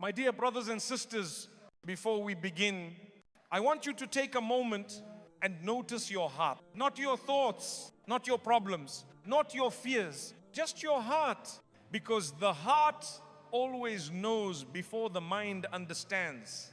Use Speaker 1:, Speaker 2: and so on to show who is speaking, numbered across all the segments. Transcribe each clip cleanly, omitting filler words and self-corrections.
Speaker 1: My dear brothers and sisters, before we begin, I want you to take a moment and notice your heart. Not your thoughts, not your problems, not your fears, just your heart. Because the heart always knows before the mind understands.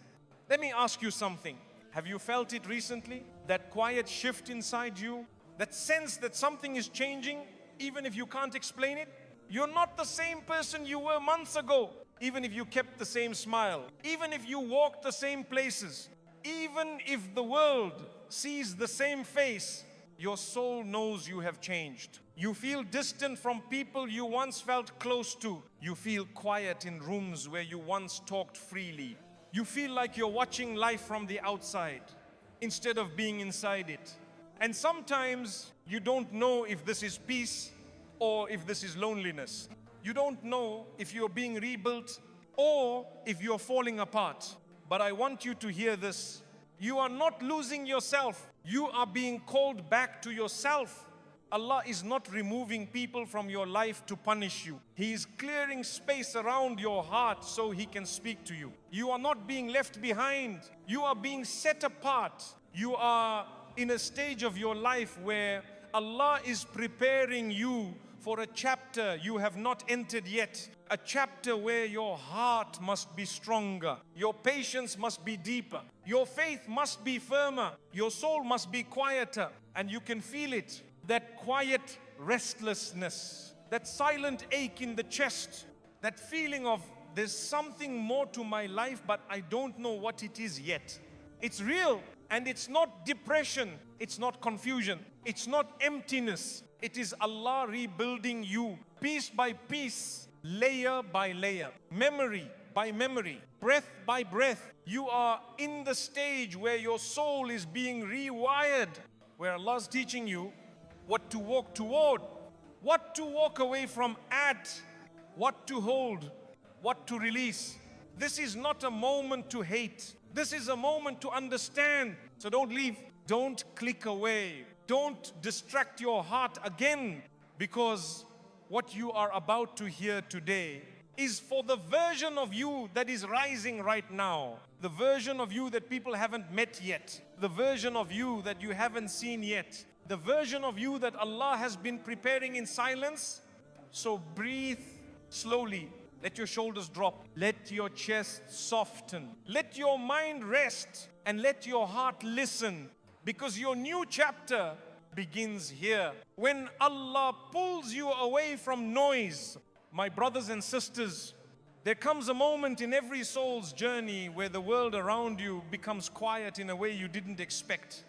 Speaker 1: Let me ask you something. Have you felt it recently? That quiet shift inside you? That sense that something is changing, even if you can't explain it? You're not the same person you were months ago, even if you kept the same smile, even if you walked the same places, even if the world sees the same face, your soul knows you have changed. You feel distant from people you once felt close to. You feel quiet in rooms where you once talked freely. You feel like you're watching life from the outside instead of being inside it. And sometimes you don't know if this is peace or if this is loneliness. You don't know if you're being rebuilt or if you're falling apart. But I want you to hear this. You are not losing yourself. You are being called back to yourself. Allah is not removing people from your life to punish you. He is clearing space around your heart so He can speak to you. You are not being left behind. You are being set apart. You are in a stage of your life where Allah is preparing you for a chapter you have not entered yet. A chapter where your heart must be stronger. Your patience must be deeper. Your faith must be firmer. Your soul must be quieter. And you can feel it. That quiet restlessness. That silent ache in the chest. That feeling of there's something more to my life but I don't know what it is yet. It's real. And it's not depression. It's not confusion. It's not emptiness. It is Allah rebuilding you piece by piece, layer by layer, memory by memory, breath by breath. You are in the stage where your soul is being rewired, where Allah is teaching you what to walk toward, what to walk away from at, what to hold, what to release. This is not a moment to hate. This is a moment to understand. So don't leave. Don't click away. Don't distract your heart again, because what you are about to hear today is for the version of you that is rising right now. The version of you that people haven't met yet. The version of you that you haven't seen yet. The version of you that Allah has been preparing in silence. So breathe slowly. Let your shoulders drop. Let your chest soften. Let your mind rest and let your heart listen. Because your new chapter begins here. When Allah pulls you away from noise, my brothers and sisters, there comes a moment in every soul's journey where the world around you becomes quiet in a way you didn't expect.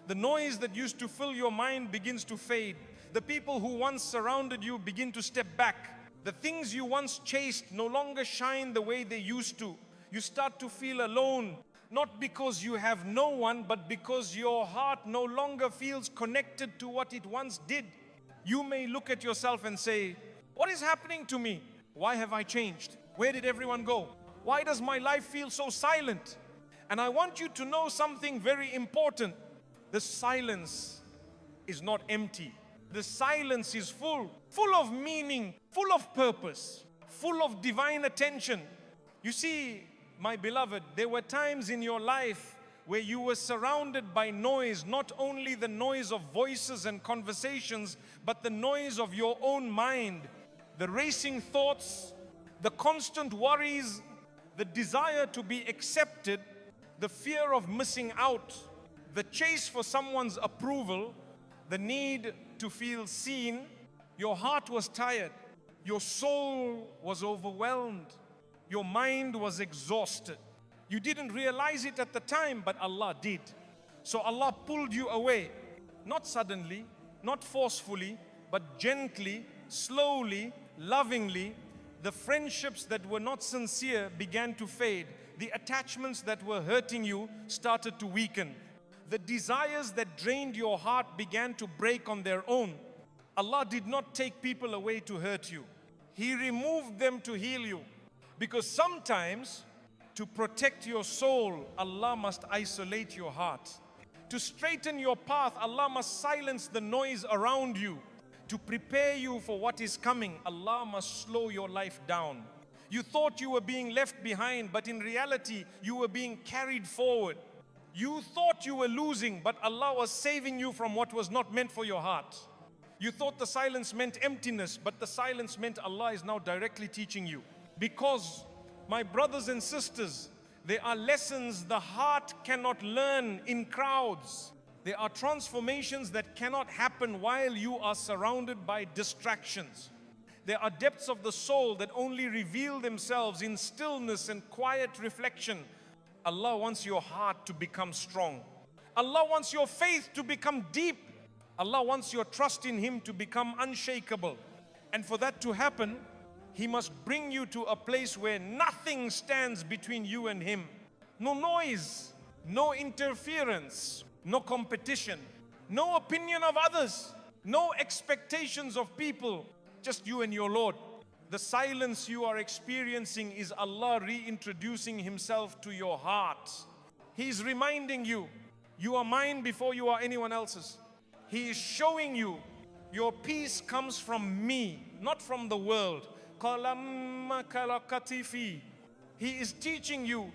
Speaker 1: The noise that used to fill your mind begins to fade. The people who once surrounded you begin to step back. The things you once chased no longer shine the way they used to. You start to feel alone. Not because you have no one, but because your heart no longer feels connected to what it once did. You may look at yourself and say, what is happening to me? Why have I changed? Where did everyone go? Why does my life feel so silent? And I want you to know something very important. The silence is not empty. The silence is full of meaning, full of purpose, full of divine attention. You see, my beloved, there were times in your life where you were surrounded by noise, not only the noise of voices and conversations, but the noise of your own mind, the racing thoughts, the constant worries, the desire to be accepted, the fear of missing out, the chase for someone's approval, the need to feel seen. Your heart was tired. Your soul was overwhelmed. Your mind was exhausted. You didn't realize it at the time, but Allah did. So Allah pulled you away, not suddenly, not forcefully, but gently, slowly, lovingly. The friendships that were not sincere began to fade. The attachments that were hurting you started to weaken. The desires that drained your heart began to break on their own. Allah did not take people away to hurt you. He removed them to heal you. Because sometimes, to protect your soul, Allah must isolate your heart. To straighten your path, Allah must silence the noise around you. To prepare you for what is coming, Allah must slow your life down. You thought you were being left behind, but in reality, you were being carried forward. You thought you were losing, but Allah was saving you from what was not meant for your heart. You thought the silence meant emptiness, but the silence meant Allah is now directly teaching you. Because, my brothers and sisters, there are lessons the heart cannot learn in crowds. There are transformations that cannot happen while you are surrounded by distractions. There are depths of the soul that only reveal themselves in stillness and quiet reflection. Allah wants your heart to become strong. Allah wants your faith to become deep. Allah wants your trust in Him to become unshakable. And for that to happen, He must bring you to a place where nothing stands between you and Him. No noise, no interference, no competition, no opinion of others, no expectations of people, just you and your Lord. The silence you are experiencing is Allah reintroducing Himself to your heart. He is reminding you, you are mine before you are anyone else's. He is showing you, your peace comes from me, not from the world. He is teaching you,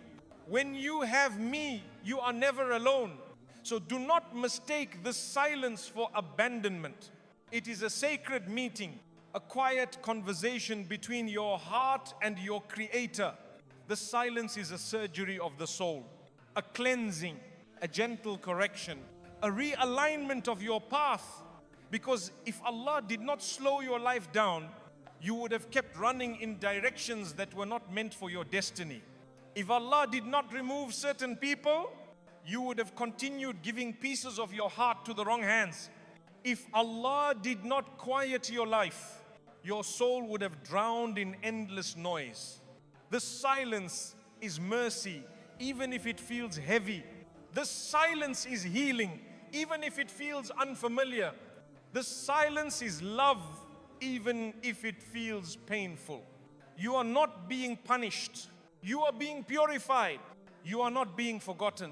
Speaker 1: when you have me, you are never alone. So do not mistake this silence for abandonment. It is a sacred meeting, a quiet conversation between your heart and your Creator. The silence is a surgery of the soul, a cleansing, a gentle correction, a realignment of your path. Because if Allah did not slow your life down, you would have kept running in directions that were not meant for your destiny. If Allah did not remove certain people, you would have continued giving pieces of your heart to the wrong hands. If Allah did not quiet your life, your soul would have drowned in endless noise. This silence is mercy, even if it feels heavy. This silence is healing, even if it feels unfamiliar. This silence is love, even if it feels painful. You are not being punished. You are being purified. You are not being forgotten.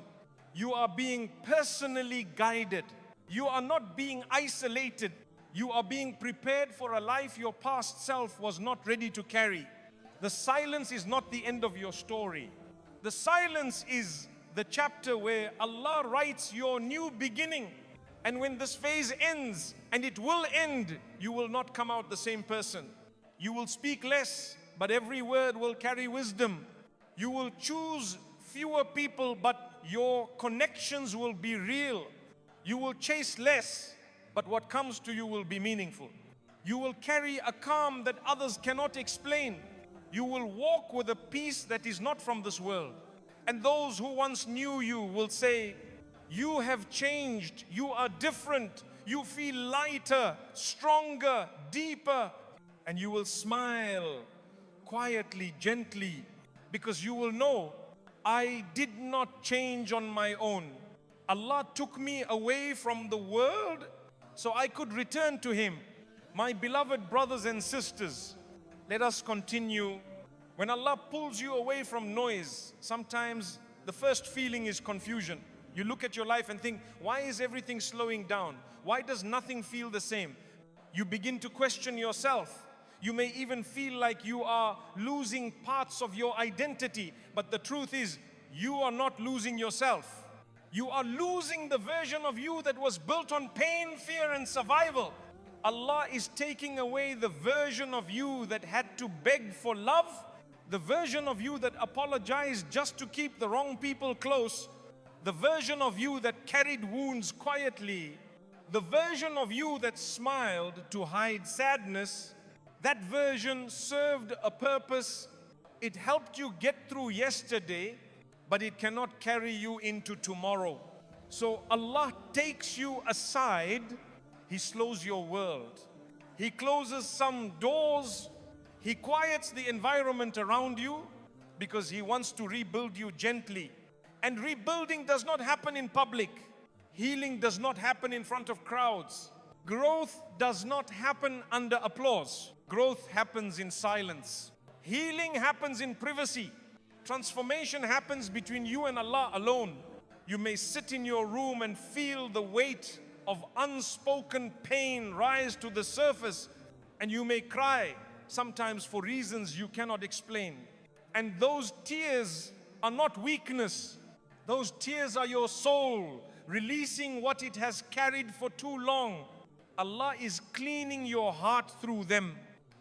Speaker 1: You are being personally guided. You are not being isolated. You are being prepared for a life your past self was not ready to carry. The silence is not the end of your story. The silence is the chapter where Allah writes your new beginning. And when this phase ends, and it will end, you will not come out the same person. You will speak less, but every word will carry wisdom. You will choose fewer people, but your connections will be real. You will chase less, but what comes to you will be meaningful. You will carry a calm that others cannot explain. You will walk with a peace that is not from this world. And those who once knew you will say, you have changed, you are different, you feel lighter, stronger, deeper. And you will smile quietly, gently, because you will know, I did not change on my own. Allah took me away from the world so I could return to Him. My beloved brothers and sisters, let us continue. When Allah pulls you away from noise, sometimes the first feeling is confusion. You look at your life and think, why is everything slowing down? Why does nothing feel the same? You begin to question yourself. You may even feel like you are losing parts of your identity. But the truth is, you are not losing yourself. You are losing the version of you that was built on pain, fear, and survival. Allah is taking away the version of you that had to beg for love, the version of you that apologized just to keep the wrong people close, the version of you that carried wounds quietly, the version of you that smiled to hide sadness. That version served a purpose. It helped you get through yesterday, but it cannot carry you into tomorrow. So Allah takes you aside. He slows your world. He closes some doors. He quiets the environment around you because He wants to rebuild you gently. And rebuilding does not happen in public. Healing does not happen in front of crowds. Growth does not happen under applause. Growth happens in silence. Healing happens in privacy. Transformation happens between you and Allah alone. You may sit in your room and feel the weight of unspoken pain rise to the surface, and you may cry, sometimes for reasons you cannot explain. And those tears are not weakness. Those tears are your soul releasing what it has carried for too long. Allah is cleaning your heart through them.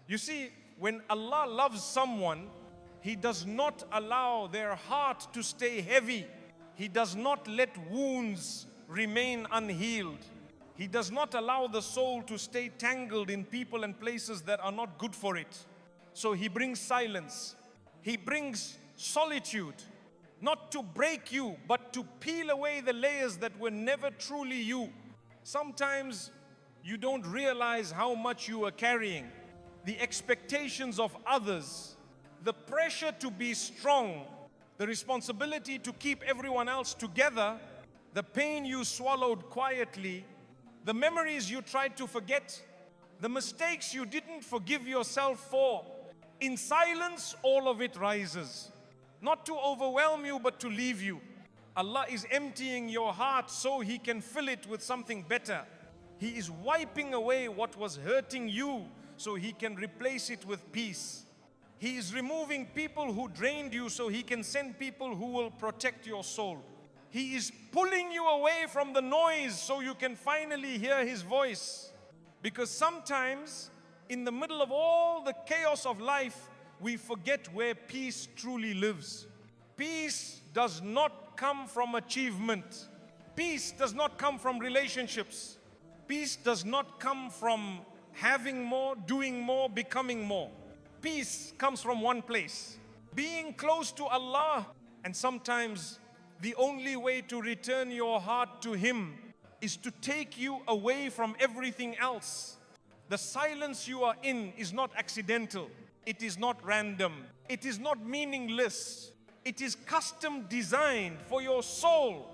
Speaker 1: You see, when Allah loves someone, He does not allow their heart to stay heavy. He does not let wounds remain unhealed. He does not allow the soul to stay tangled in people and places that are not good for it. So He brings silence. He brings solitude, not to break you, but to peel away the layers that were never truly you. Sometimes you don't realize how much you are carrying. The expectations of others, the pressure to be strong, the responsibility to keep everyone else together, the pain you swallowed quietly, the memories you tried to forget, the mistakes you didn't forgive yourself for. In silence, all of it rises. Not to overwhelm you, but to leave you. Allah is emptying your heart so He can fill it with something better. He is wiping away what was hurting you so He can replace it with peace. He is removing people who drained you so He can send people who will protect your soul. He is pulling you away from the noise so you can finally hear His voice. Because sometimes in the middle of all the chaos of life, we forget where peace truly lives. Peace does not come from achievement. Peace does not come from relationships. Peace does not come from having more, doing more, becoming more. Peace comes from one place, being close to Allah. And sometimes the only way to return your heart to Him is to take you away from everything else. The silence you are in is not accidental. It is not random. It is not meaningless. It is custom designed for your soul.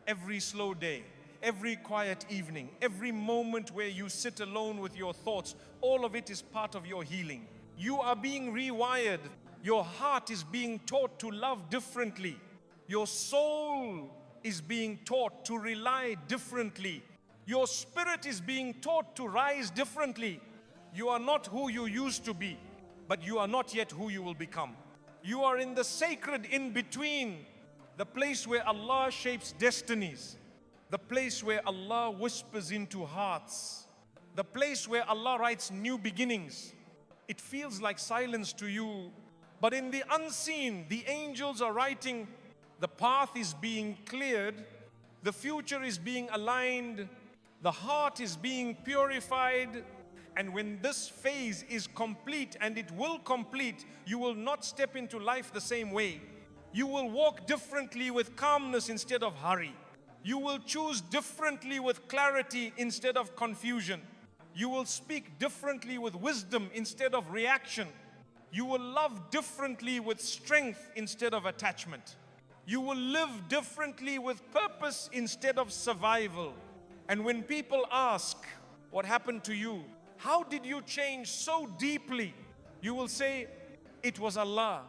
Speaker 1: Every slow day, every quiet evening, every moment where you sit alone with your thoughts, all of it is part of your healing. You are being rewired. Your heart is being taught to love differently. Your soul is being taught to rely differently. Your spirit is being taught to rise differently. You are not who you used to be, but you are not yet who you will become. You are in the sacred in-between, the place where Allah shapes destinies, the place where Allah whispers into hearts, the place where Allah writes new beginnings. It feels like silence to you, but in the unseen, the angels are writing, the path is being cleared, the future is being aligned, the heart is being purified. And when this phase is complete, and it will complete, you will not step into life the same way. You will walk differently with calmness instead of hurry. You will choose differently with clarity instead of confusion. You will speak differently with wisdom instead of reaction. You will love differently with strength instead of attachment. You will live differently with purpose instead of survival. And when people ask, what happened to you? How did you change so deeply? You will say, it was Allah.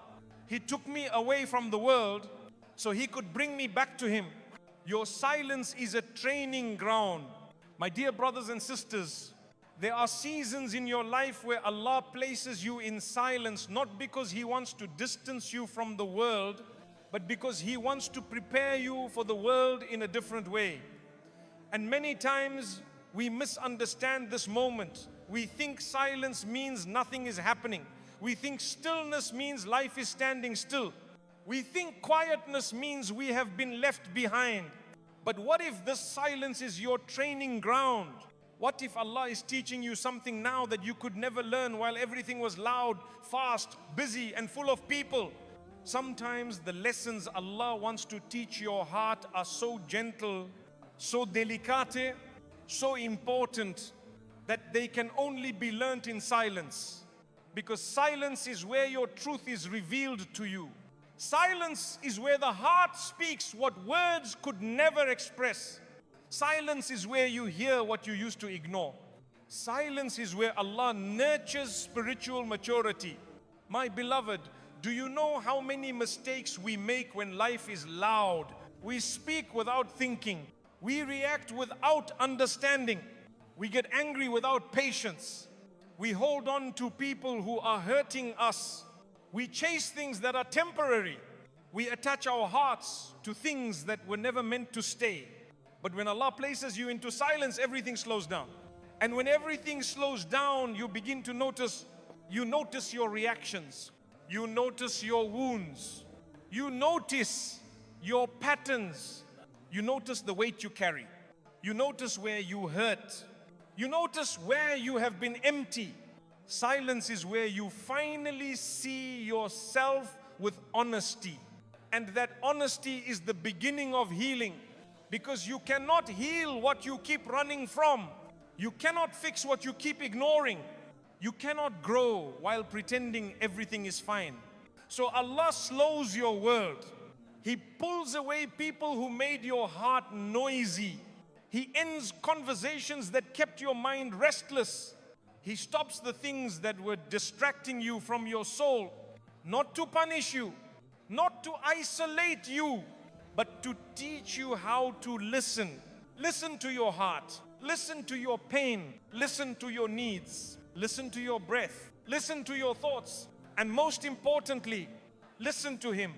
Speaker 1: He took me away from the world so He could bring me back to Him. Your silence is a training ground. My dear brothers and sisters, there are seasons in your life where Allah places you in silence, not because He wants to distance you from the world, but because He wants to prepare you for the world in a different way. And many times we misunderstand this moment. We think silence means nothing is happening. We think stillness means life is standing still. We think quietness means we have been left behind. But what if this silence is your training ground? What if Allah is teaching you something now that you could never learn while everything was loud, fast, busy, and full of people? Sometimes the lessons Allah wants to teach your heart are so gentle, so delicate, so important, that they can only be learnt in silence. Because silence is where your truth is revealed to you. Silence is where the heart speaks what words could never express. Silence is where you hear what you used to ignore. Silence is where Allah nurtures spiritual maturity. My beloved, do you know how many mistakes we make when life is loud? We speak without thinking. We react without understanding. We get angry without patience. We hold on to people who are hurting us. We chase things that are temporary. We attach our hearts to things that were never meant to stay. But when Allah places you into silence, everything slows down. And when everything slows down, you begin to notice, you notice your reactions. You notice your wounds. You notice your patterns. You notice the weight you carry. You notice where you hurt. You notice where you have been empty. Silence is where you finally see yourself with honesty. And that honesty is the beginning of healing. Because you cannot heal what you keep running from. You cannot fix what you keep ignoring. You cannot grow while pretending everything is fine. So Allah slows your world. He pulls away people who made your heart noisy. He ends conversations that kept your mind restless. He stops the things that were distracting you from your soul, not to punish you, not to isolate you, but to teach you how to listen. Listen to your heart. Listen to your pain. Listen to your needs. Listen to your breath. Listen to your thoughts. And most importantly, listen to Him.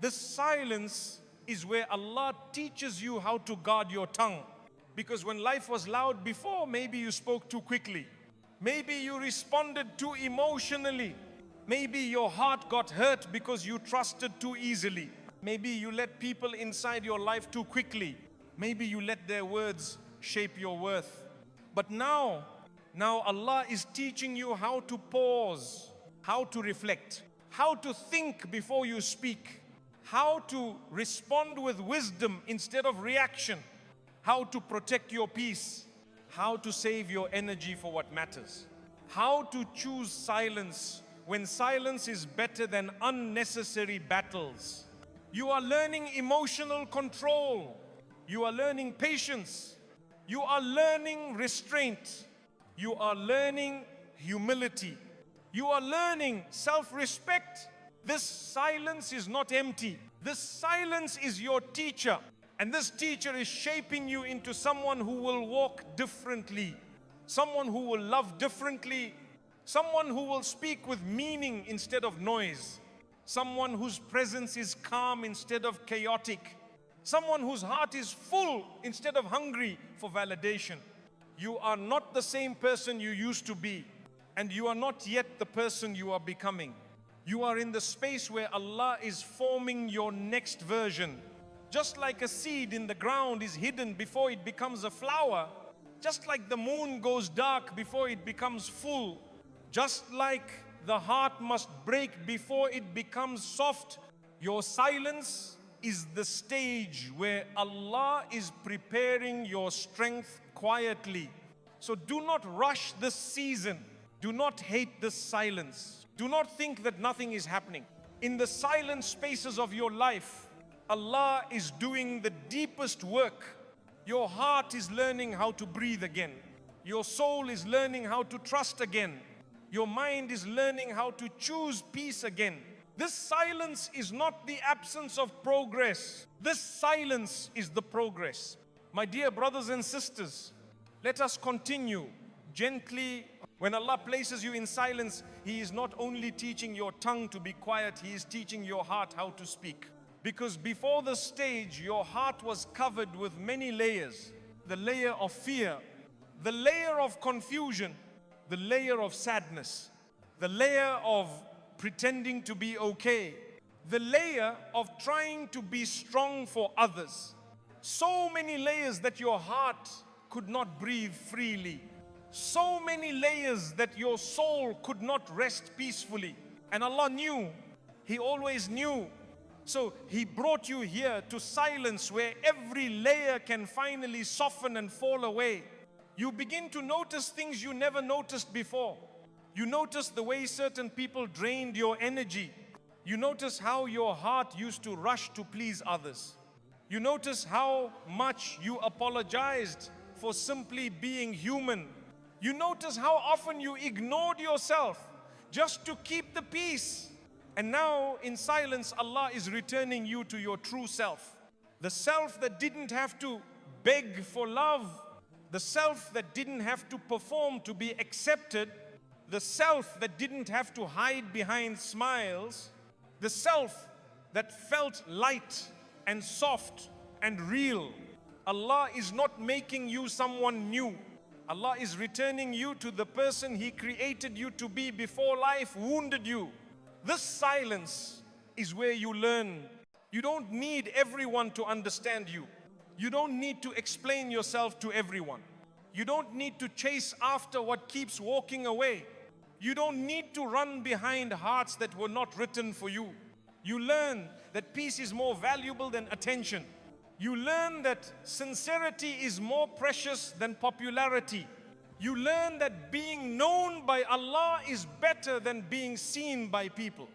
Speaker 1: The silence is where Allah teaches you how to guard your tongue. Because when life was loud before, maybe you spoke too quickly. Maybe you responded too emotionally. Maybe your heart got hurt because you trusted too easily. Maybe you let people inside your life too quickly. Maybe you let their words shape your worth. But now Allah is teaching you how to pause, how to reflect, how to think before you speak, how to respond with wisdom instead of reaction, how to protect your peace, how to save your energy for what matters, how to choose silence when silence is better than unnecessary battles. You are learning emotional control. You are learning patience. You are learning restraint. You are learning humility. You are learning self-respect. This silence is not empty. This silence is your teacher. And this teacher is shaping you into someone who will walk differently, someone who will love differently, someone who will speak with meaning instead of noise, someone whose presence is calm instead of chaotic, someone whose heart is full instead of hungry for validation. You are not the same person you used to be, and you are not yet the person you are becoming. You are in the space where Allah is forming your next version. Just like a seed in the ground is hidden before it becomes a flower, just like the moon goes dark before it becomes full, just like the heart must break before it becomes soft, your silence is the stage where Allah is preparing your strength quietly. So do not rush this season. Do not hate this silence. Do not think that nothing is happening. In the silent spaces of your life, Allah is doing the deepest work. Your heart is learning how to breathe again. Your soul is learning how to trust again. Your mind is learning how to choose peace again. This silence is not the absence of progress. This silence is the progress. My dear brothers and sisters, let us continue gently. When Allah places you in silence, He is not only teaching your tongue to be quiet, He is teaching your heart how to speak. Because before the stage, your heart was covered with many layers. The layer of fear, the layer of confusion, the layer of sadness, the layer of pretending to be okay, the layer of trying to be strong for others. So many layers that your heart could not breathe freely. So many layers that your soul could not rest peacefully. And Allah knew, He always knew. So He brought you here to silence where every layer can finally soften and fall away. You begin to notice things you never noticed before. You notice the way certain people drained your energy. You notice how your heart used to rush to please others. You notice how much you apologized for simply being human. You notice how often you ignored yourself just to keep the peace. And now in silence, Allah is returning you to your true self. The self that didn't have to beg for love. The self that didn't have to perform to be accepted. the self that didn't have to hide behind smiles, the self that felt light and soft and real. Allah is not making you someone new. Allah is returning you to the person He created you to be before life wounded you. This silence is where you learn. You don't need everyone to understand you. You don't need to explain yourself to everyone. You don't need to chase after what keeps walking away. You don't need to run behind hearts that were not written for you. You learn that peace is more valuable than attention. You learn that sincerity is more precious than popularity. You learn that being known by Allah is better than being seen by people.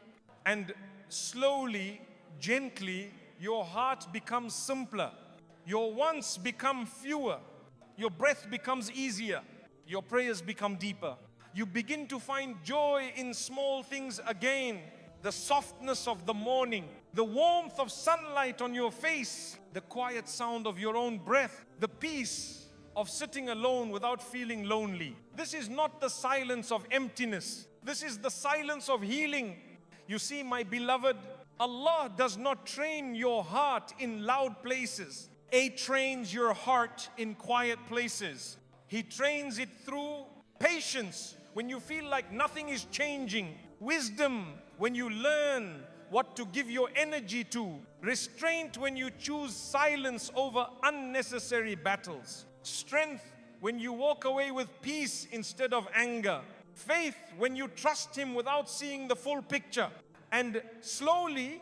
Speaker 1: And slowly, gently, your heart becomes simpler. Your wants become fewer. Your breath becomes easier. Your prayers become deeper. You begin to find joy in small things again. The softness of the morning, the warmth of sunlight on your face, the quiet sound of your own breath, the peace of sitting alone without feeling lonely. This is not the silence of emptiness. This is the silence of healing. You see, my beloved, Allah does not train your heart in loud places. He trains your heart in quiet places. He trains it through patience when you feel like nothing is changing. Wisdom when you learn what to give your energy to. Restraint when you choose silence over unnecessary battles. Strength when you walk away with peace instead of anger. Faith when you trust Him without seeing the full picture. And slowly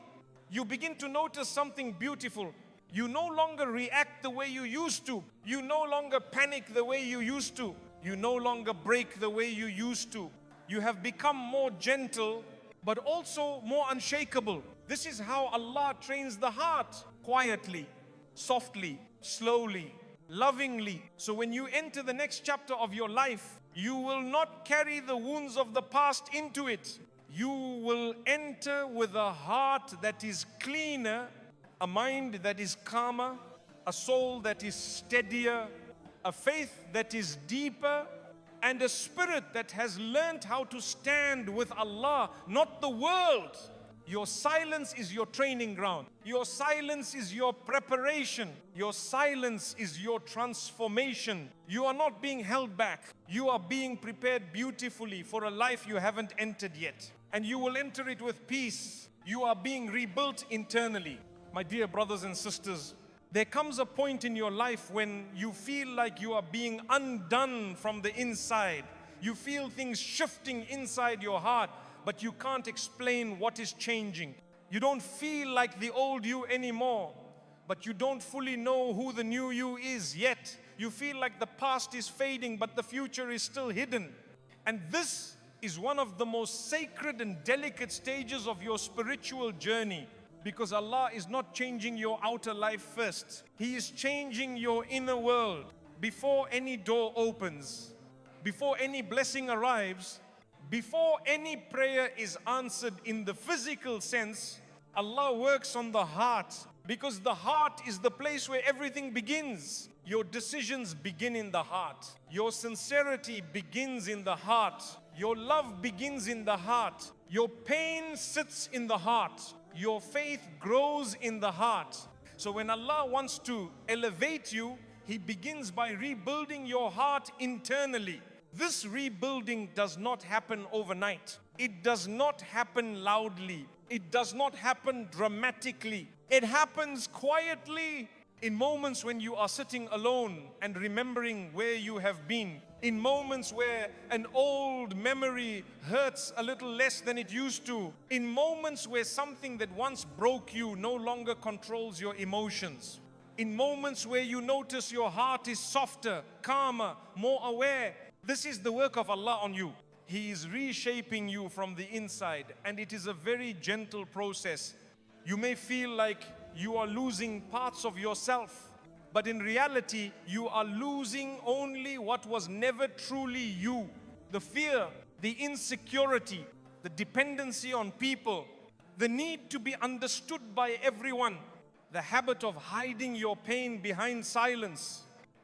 Speaker 1: you begin to notice something beautiful. You no longer react the way you used to. You no longer panic the way you used to. You no longer break the way you used to. You have become more gentle, but also more unshakable. This is how Allah trains the heart. Quietly, softly, slowly, lovingly. So when you enter the next chapter of your life, you will not carry the wounds of the past into it. You will enter with a heart that is cleaner, a mind that is calmer, a soul that is steadier, a faith that is deeper, and a spirit that has learned how to stand with Allah, not the world. Your silence is your training ground. Your silence is your preparation. Your silence is your transformation. You are not being held back. You are being prepared beautifully for a life you haven't entered yet. And you will enter it with peace. You are being rebuilt internally. My dear brothers and sisters, there comes a point in your life when you feel like you are being undone from the inside. You feel things shifting inside your heart, but you can't explain what is changing. You don't feel like the old you anymore, but you don't fully know who the new you is yet. You feel like the past is fading, but the future is still hidden. And this is one of the most sacred and delicate stages of your spiritual journey. Because Allah is not changing your outer life first. He is changing your inner world. Before any door opens, before any blessing arrives, before any prayer is answered in the physical sense, Allah works on the heart. Because the heart is the place where everything begins. Your decisions begin in the heart. Your sincerity begins in the heart. Your love begins in the heart. Your pain sits in the heart. Your faith grows in the heart. So when Allah wants to elevate you, He begins by rebuilding your heart internally. This rebuilding does not happen overnight. It does not happen loudly. It does not happen dramatically. It happens quietly in moments when you are sitting alone and remembering where you have been. In moments where an old memory hurts a little less than it used to. In moments where something that once broke you no longer controls your emotions. In moments where you notice your heart is softer, calmer, more aware. This is the work of Allah on you. He is reshaping you from the inside, and it is a very gentle process. You may feel like you are losing parts of yourself, but in reality, you are losing only what was never truly you. The fear, the insecurity, the dependency on people, the need to be understood by everyone, the habit of hiding your pain behind silence,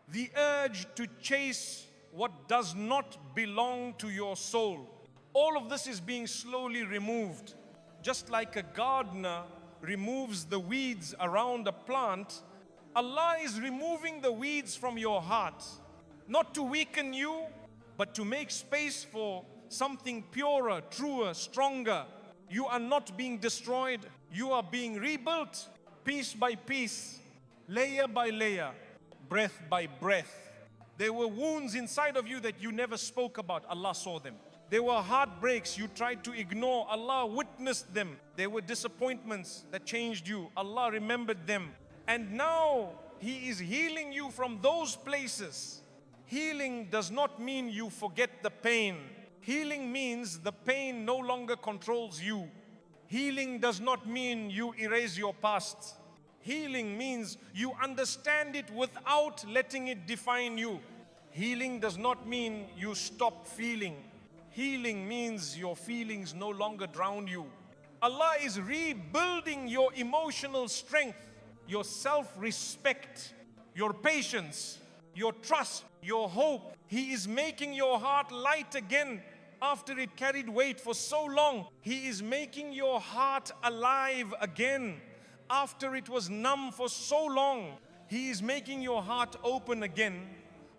Speaker 1: the urge to chase what does not belong to your soul. All of this is being slowly removed. Just like a gardener removes the weeds around a plant, Allah is removing the weeds from your heart, not to weaken you, but to make space for something purer, truer, stronger. You are not being destroyed. You are being rebuilt piece by piece, layer by layer, breath by breath. There were wounds inside of you that you never spoke about. Allah saw them. There were heartbreaks you tried to ignore. Allah witnessed them. There were disappointments that changed you. Allah remembered them. And now He is healing you from those places. Healing does not mean you forget the pain. Healing means the pain no longer controls you. Healing does not mean you erase your past. Healing means you understand it without letting it define you. Healing does not mean you stop feeling. Healing means your feelings no longer drown you. Allah is rebuilding your emotional strength, your self-respect, your patience, your trust, your hope. He is making your heart light again after it carried weight for so long. He is making your heart alive again after it was numb for so long. He is making your heart open again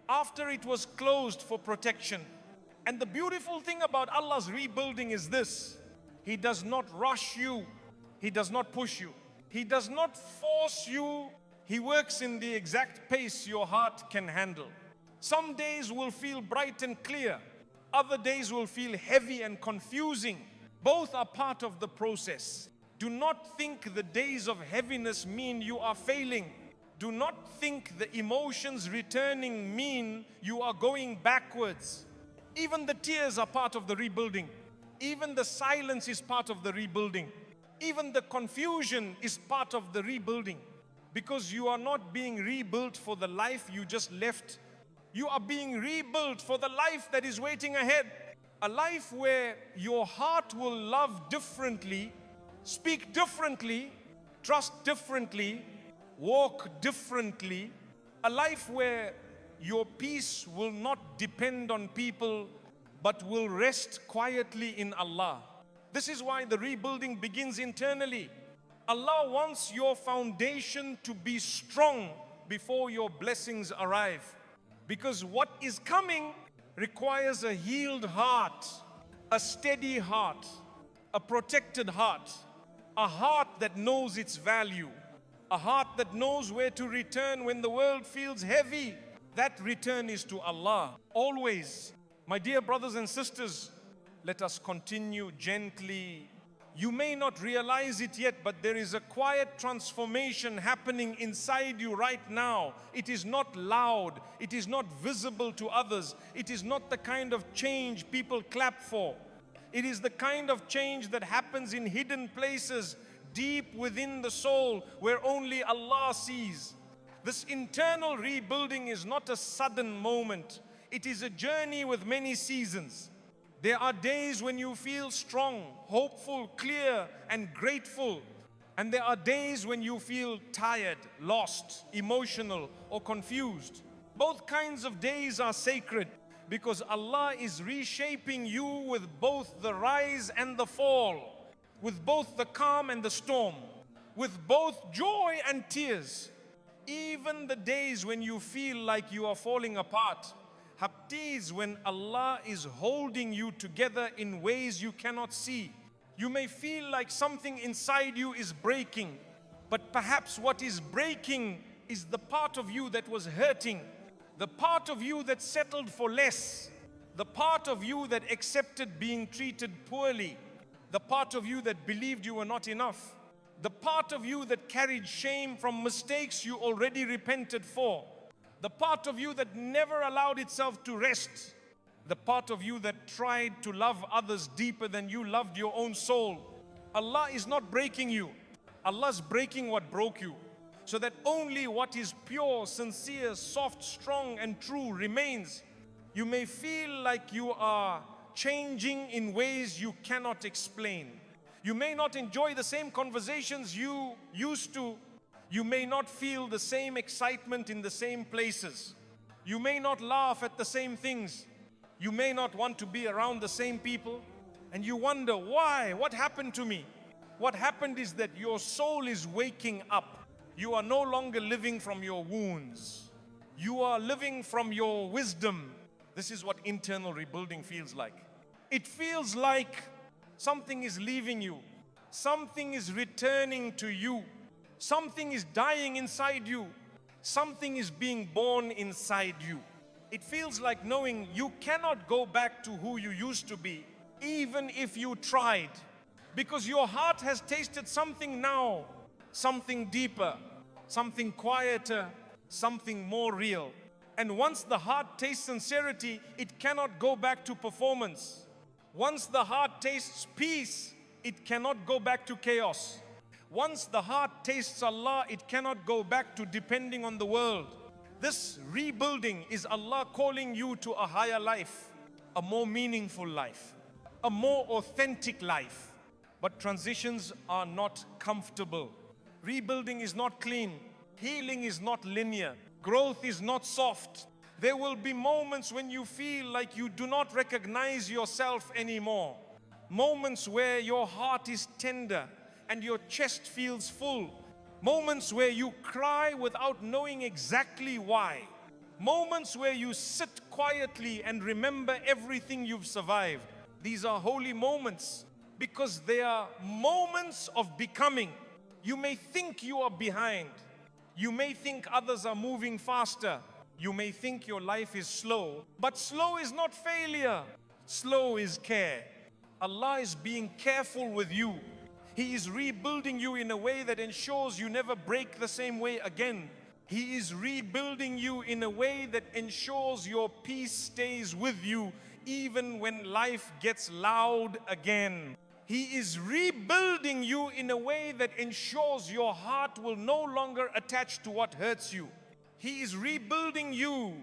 Speaker 1: after it was closed for protection. And the beautiful thing about Allah's rebuilding is this: He does not rush you. He does not push you. He does not force you. He works in the exact pace your heart can handle. Some days will feel bright and clear. Other days will feel heavy and confusing. Both are part of the process. Do not think the days of heaviness mean you are failing. Do not think the emotions returning mean you are going backwards. Even the tears are part of the rebuilding. Even the silence is part of the rebuilding. Even the confusion is part of the rebuilding. Because you are not being rebuilt for the life you just left. You are being rebuilt for the life that is waiting ahead. A life where your heart will love differently, speak differently, trust differently, walk differently. A life where your peace will not depend on people, but will rest quietly in Allah. This is why the rebuilding begins internally. Allah wants your foundation to be strong before your blessings arrive. Because what is coming requires a healed heart, a steady heart, a protected heart, a heart that knows its value, a heart that knows where to return when the world feels heavy. That return is to Allah, always. My dear brothers and sisters, let us continue gently. You may not realize it yet, but there is a quiet transformation happening inside you right now. It is not loud. It is not visible to others. It is not the kind of change people clap for. It is the kind of change that happens in hidden places, deep within the soul, where only Allah sees. This internal rebuilding is not a sudden moment. It is a journey with many seasons. There are days when you feel strong, hopeful, clear, and grateful. And there are days when you feel tired, lost, emotional, or confused. Both kinds of days are sacred because Allah is reshaping you with both the rise and the fall, with both the calm and the storm, with both joy and tears. Even the days when you feel like you are falling apart, Haptiz, when Allah is holding you together in ways you cannot see. You may feel like something inside you is breaking, but perhaps what is breaking is the part of you that was hurting, the part of you that settled for less, the part of you that accepted being treated poorly, the part of you that believed you were not enough, the part of you that carried shame from mistakes you already repented for, the part of you that never allowed itself to rest, the part of you that tried to love others deeper than you loved your own soul. Allah is not breaking you. Allah's breaking what broke you, so that only what is pure, sincere, soft, strong, and true remains. You may feel like you are changing in ways you cannot explain. You may not enjoy the same conversations you used to. You may not feel the same excitement in the same places. You may not laugh at the same things. You may not want to be around the same people. And you wonder, why? What happened to me? What happened is that your soul is waking up. You are no longer living from your wounds. You are living from your wisdom. This is what internal rebuilding feels like. It feels like something is leaving you. Something is returning to you. Something is dying inside you. Something is being born inside you. It feels like knowing you cannot go back to who you used to be, even if you tried. Because your heart has tasted something now, something deeper, something quieter, something more real. And once the heart tastes sincerity, it cannot go back to performance. Once the heart tastes peace, it cannot go back to chaos. Once the heart tastes Allah, it cannot go back to depending on the world. This rebuilding is Allah calling you to a higher life, a more meaningful life, a more authentic life. But transitions are not comfortable. Rebuilding is not clean. Healing is not linear. Growth is not soft. There will be moments when you feel like you do not recognize yourself anymore. Moments where your heart is tender and your chest feels full. Moments where you cry without knowing exactly why. Moments where you sit quietly and remember everything you've survived. These are holy moments because they are moments of becoming. You may think you are behind. You may think others are moving faster. You may think your life is slow. But slow is not failure. Slow is care. Allah is being careful with you. He is rebuilding you in a way that ensures you never break the same way again. He is rebuilding you in a way that ensures your peace stays with you even when life gets loud again. He is rebuilding you in a way that ensures your heart will no longer attach to what hurts you. He is rebuilding you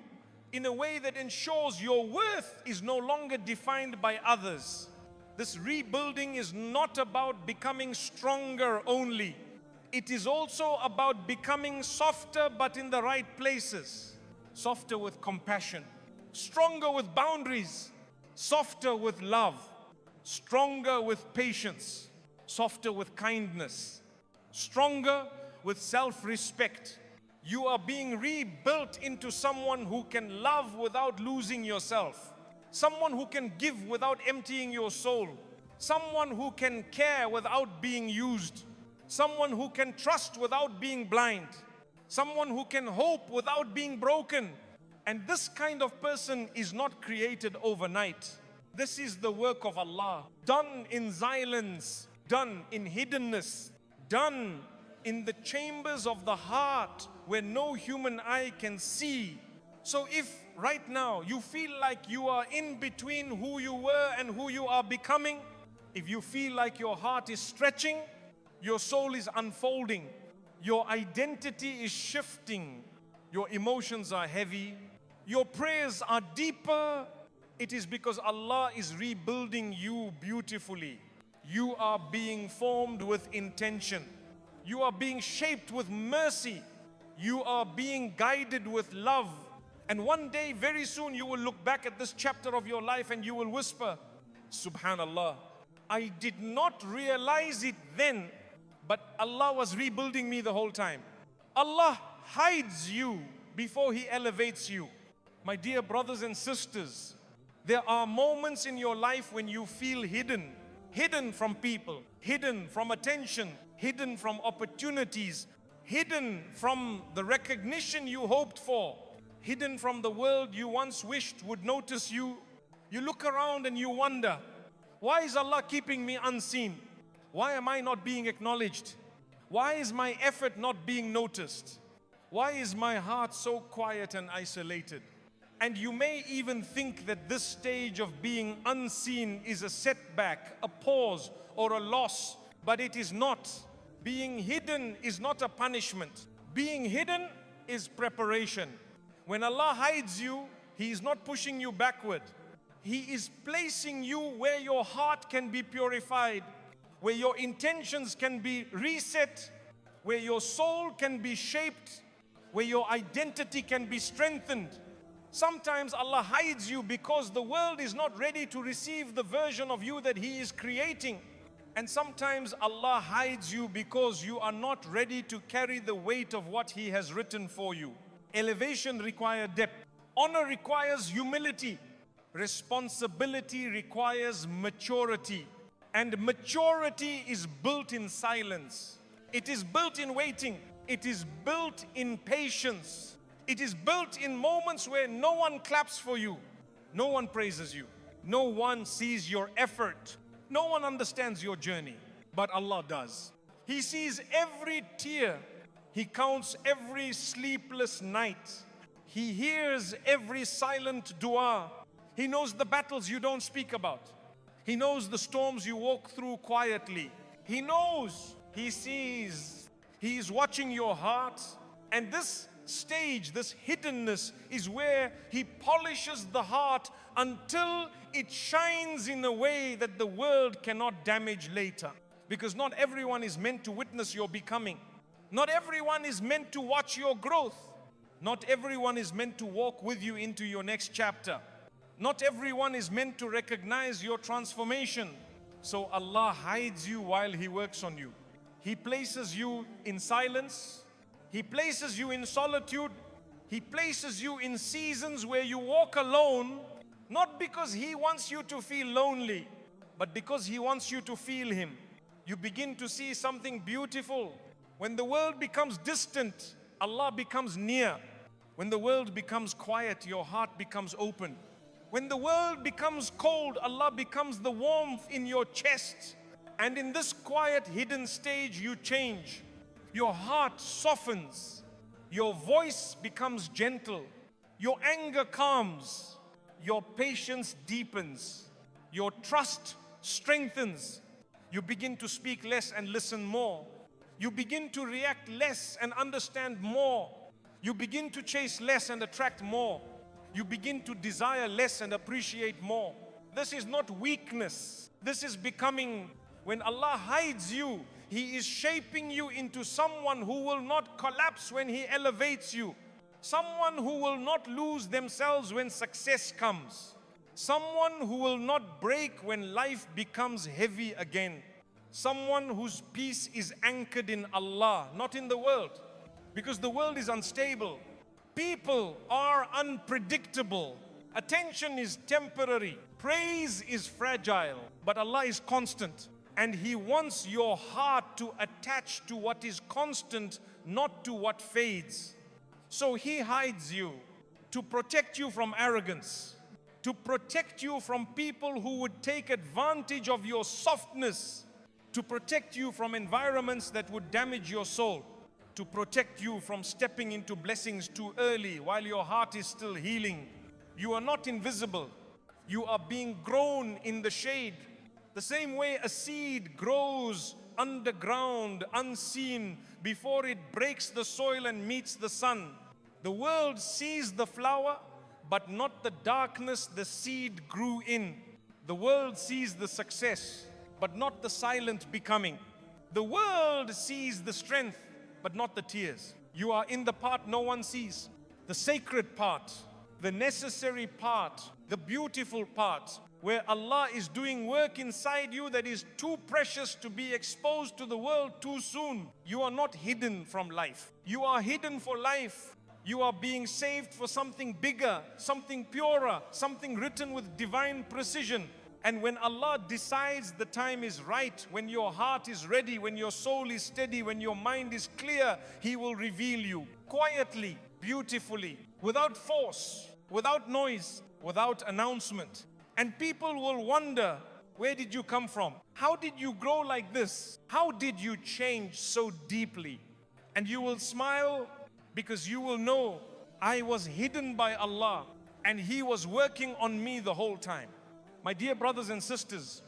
Speaker 1: in a way that ensures your worth is no longer defined by others. This rebuilding is not about becoming stronger only. It is also about becoming softer but in the right places. Softer with compassion, stronger with boundaries, softer with love, stronger with patience, softer with kindness, stronger with self-respect. You are being rebuilt into someone who can love without losing yourself, someone who can give without emptying your soul, someone who can care without being used, someone who can trust without being blind, someone who can hope without being broken. And this kind of person is not created overnight. This is the work of Allah, done in silence, done in hiddenness, done in the chambers of the heart where no human eye can see. So if right now you feel like you are in between who you were and who you are becoming, if you feel like your heart is stretching, your soul is unfolding, your identity is shifting, your emotions are heavy, your prayers are deeper, it is because Allah is rebuilding you beautifully. You are being formed with intention. You are being shaped with mercy. You are being guided with love. And one day, very soon, you will look back at this chapter of your life and you will whisper, Subhanallah, I did not realize it then, but Allah was rebuilding me the whole time. Allah hides you before He elevates you. My dear brothers and sisters, there are moments in your life when you feel hidden. Hidden from people, hidden from attention, hidden from opportunities, hidden from the recognition you hoped for, hidden from the world you once wished would notice you. You look around and you wonder, why is Allah keeping me unseen? Why am I not being acknowledged? Why is my effort not being noticed? Why is my heart so quiet and isolated? And you may even think that this stage of being unseen is a setback, a pause, or a loss, but it is not. Being hidden is not a punishment. Being hidden is preparation. When Allah hides you, He is not pushing you backward. He is placing you where your heart can be purified, where your intentions can be reset, where your soul can be shaped, where your identity can be strengthened. Sometimes Allah hides you because the world is not ready to receive the version of you that He is creating. And sometimes Allah hides you because you are not ready to carry the weight of what He has written for you. Elevation requires depth. Honor requires humility. Responsibility requires maturity. And maturity is built in silence. It is built in waiting. It is built in patience. It is built in moments where no one claps for you. No one praises you. No one sees your effort. No one understands your journey. But Allah does. He sees every tear. He counts every sleepless night. He hears every silent dua. He knows the battles you don't speak about. He knows the storms you walk through quietly. He knows. He sees. He is watching your heart. And this stage, this hiddenness, is where He polishes the heart until it shines in a way that the world cannot damage later. Because not everyone is meant to witness your becoming. Not everyone is meant to watch your growth. Not everyone is meant to walk with you into your next chapter. Not everyone is meant to recognize your transformation. So Allah hides you while He works on you. He places you in silence. He places you in solitude. He places you in seasons where you walk alone, not because He wants you to feel lonely, but because He wants you to feel Him. You begin to see something beautiful. When the world becomes distant, Allah becomes near. When the world becomes quiet, your heart becomes open. When the world becomes cold, Allah becomes the warmth in your chest. And in this quiet, hidden stage, you change. Your heart softens. Your voice becomes gentle. Your anger calms. Your patience deepens. Your trust strengthens. You begin to speak less and listen more. You begin to react less and understand more. You begin to chase less and attract more. You begin to desire less and appreciate more. This is not weakness. This is becoming. When Allah hides you, He is shaping you into someone who will not collapse when He elevates you. Someone who will not lose themselves when success comes. Someone who will not break when life becomes heavy again. Someone whose peace is anchored in Allah, not in the world. Because the world is unstable. People are unpredictable. Attention is temporary. Praise is fragile. But Allah is constant. And He wants your heart to attach to what is constant, not to what fades. So He hides you to protect you from arrogance, to protect you from people who would take advantage of your softness, to protect you from environments that would damage your soul, to protect you from stepping into blessings too early while your heart is still healing. You are not invisible. You are being grown in the shade. The same way a seed grows underground, unseen, before it breaks the soil and meets the sun. The world sees the flower, but not the darkness the seed grew in. The world sees the success, but not the silent becoming. The world sees the strength, but not the tears. You are in the part no one sees. The sacred part, the necessary part, the beautiful part, where Allah is doing work inside you that is too precious to be exposed to the world too soon. You are not hidden from life. You are hidden for life. You are being saved for something bigger, something purer, something written with divine precision. And when Allah decides the time is right, when your heart is ready, when your soul is steady, when your mind is clear, He will reveal you quietly, beautifully, without force, without noise, without announcement. And people will wonder, where did you come from? How did you grow like this? How did you change so deeply? And you will smile because you will know, I was hidden by Allah and He was working on me the whole time. My dear brothers and sisters,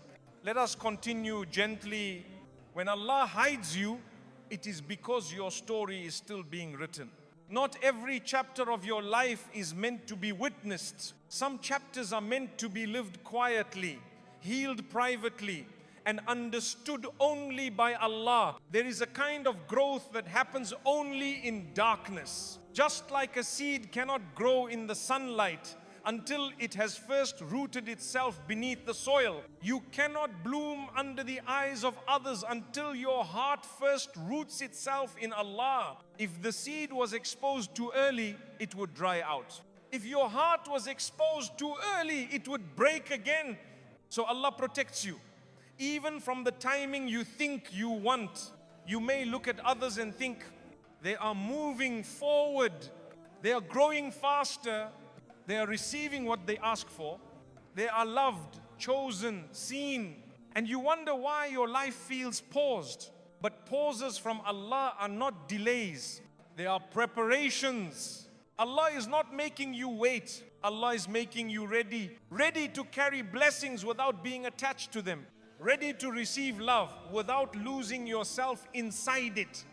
Speaker 1: let us continue gently. When Allah hides you, it is because your story is still being written. Not every chapter of your life is meant to be witnessed. Some chapters are meant to be lived quietly, healed privately, and understood only by Allah. There is a kind of growth that happens only in darkness. Just like a seed cannot grow in the sunlight until it has first rooted itself beneath the soil. You cannot bloom under the eyes of others until your heart first roots itself in Allah. If the seed was exposed too early, it would dry out. If your heart was exposed too early, it would break again. So Allah protects you. Even from the timing you think you want, you may look at others and think they are moving forward, they are growing faster, they are receiving what they ask for, they are loved, chosen, seen, and you wonder why your life feels paused. But pauses from Allah are not delays, they are preparations. Allah is not making you wait, Allah is making you ready. Ready to carry blessings without being attached to them. Ready to receive love without losing yourself inside it.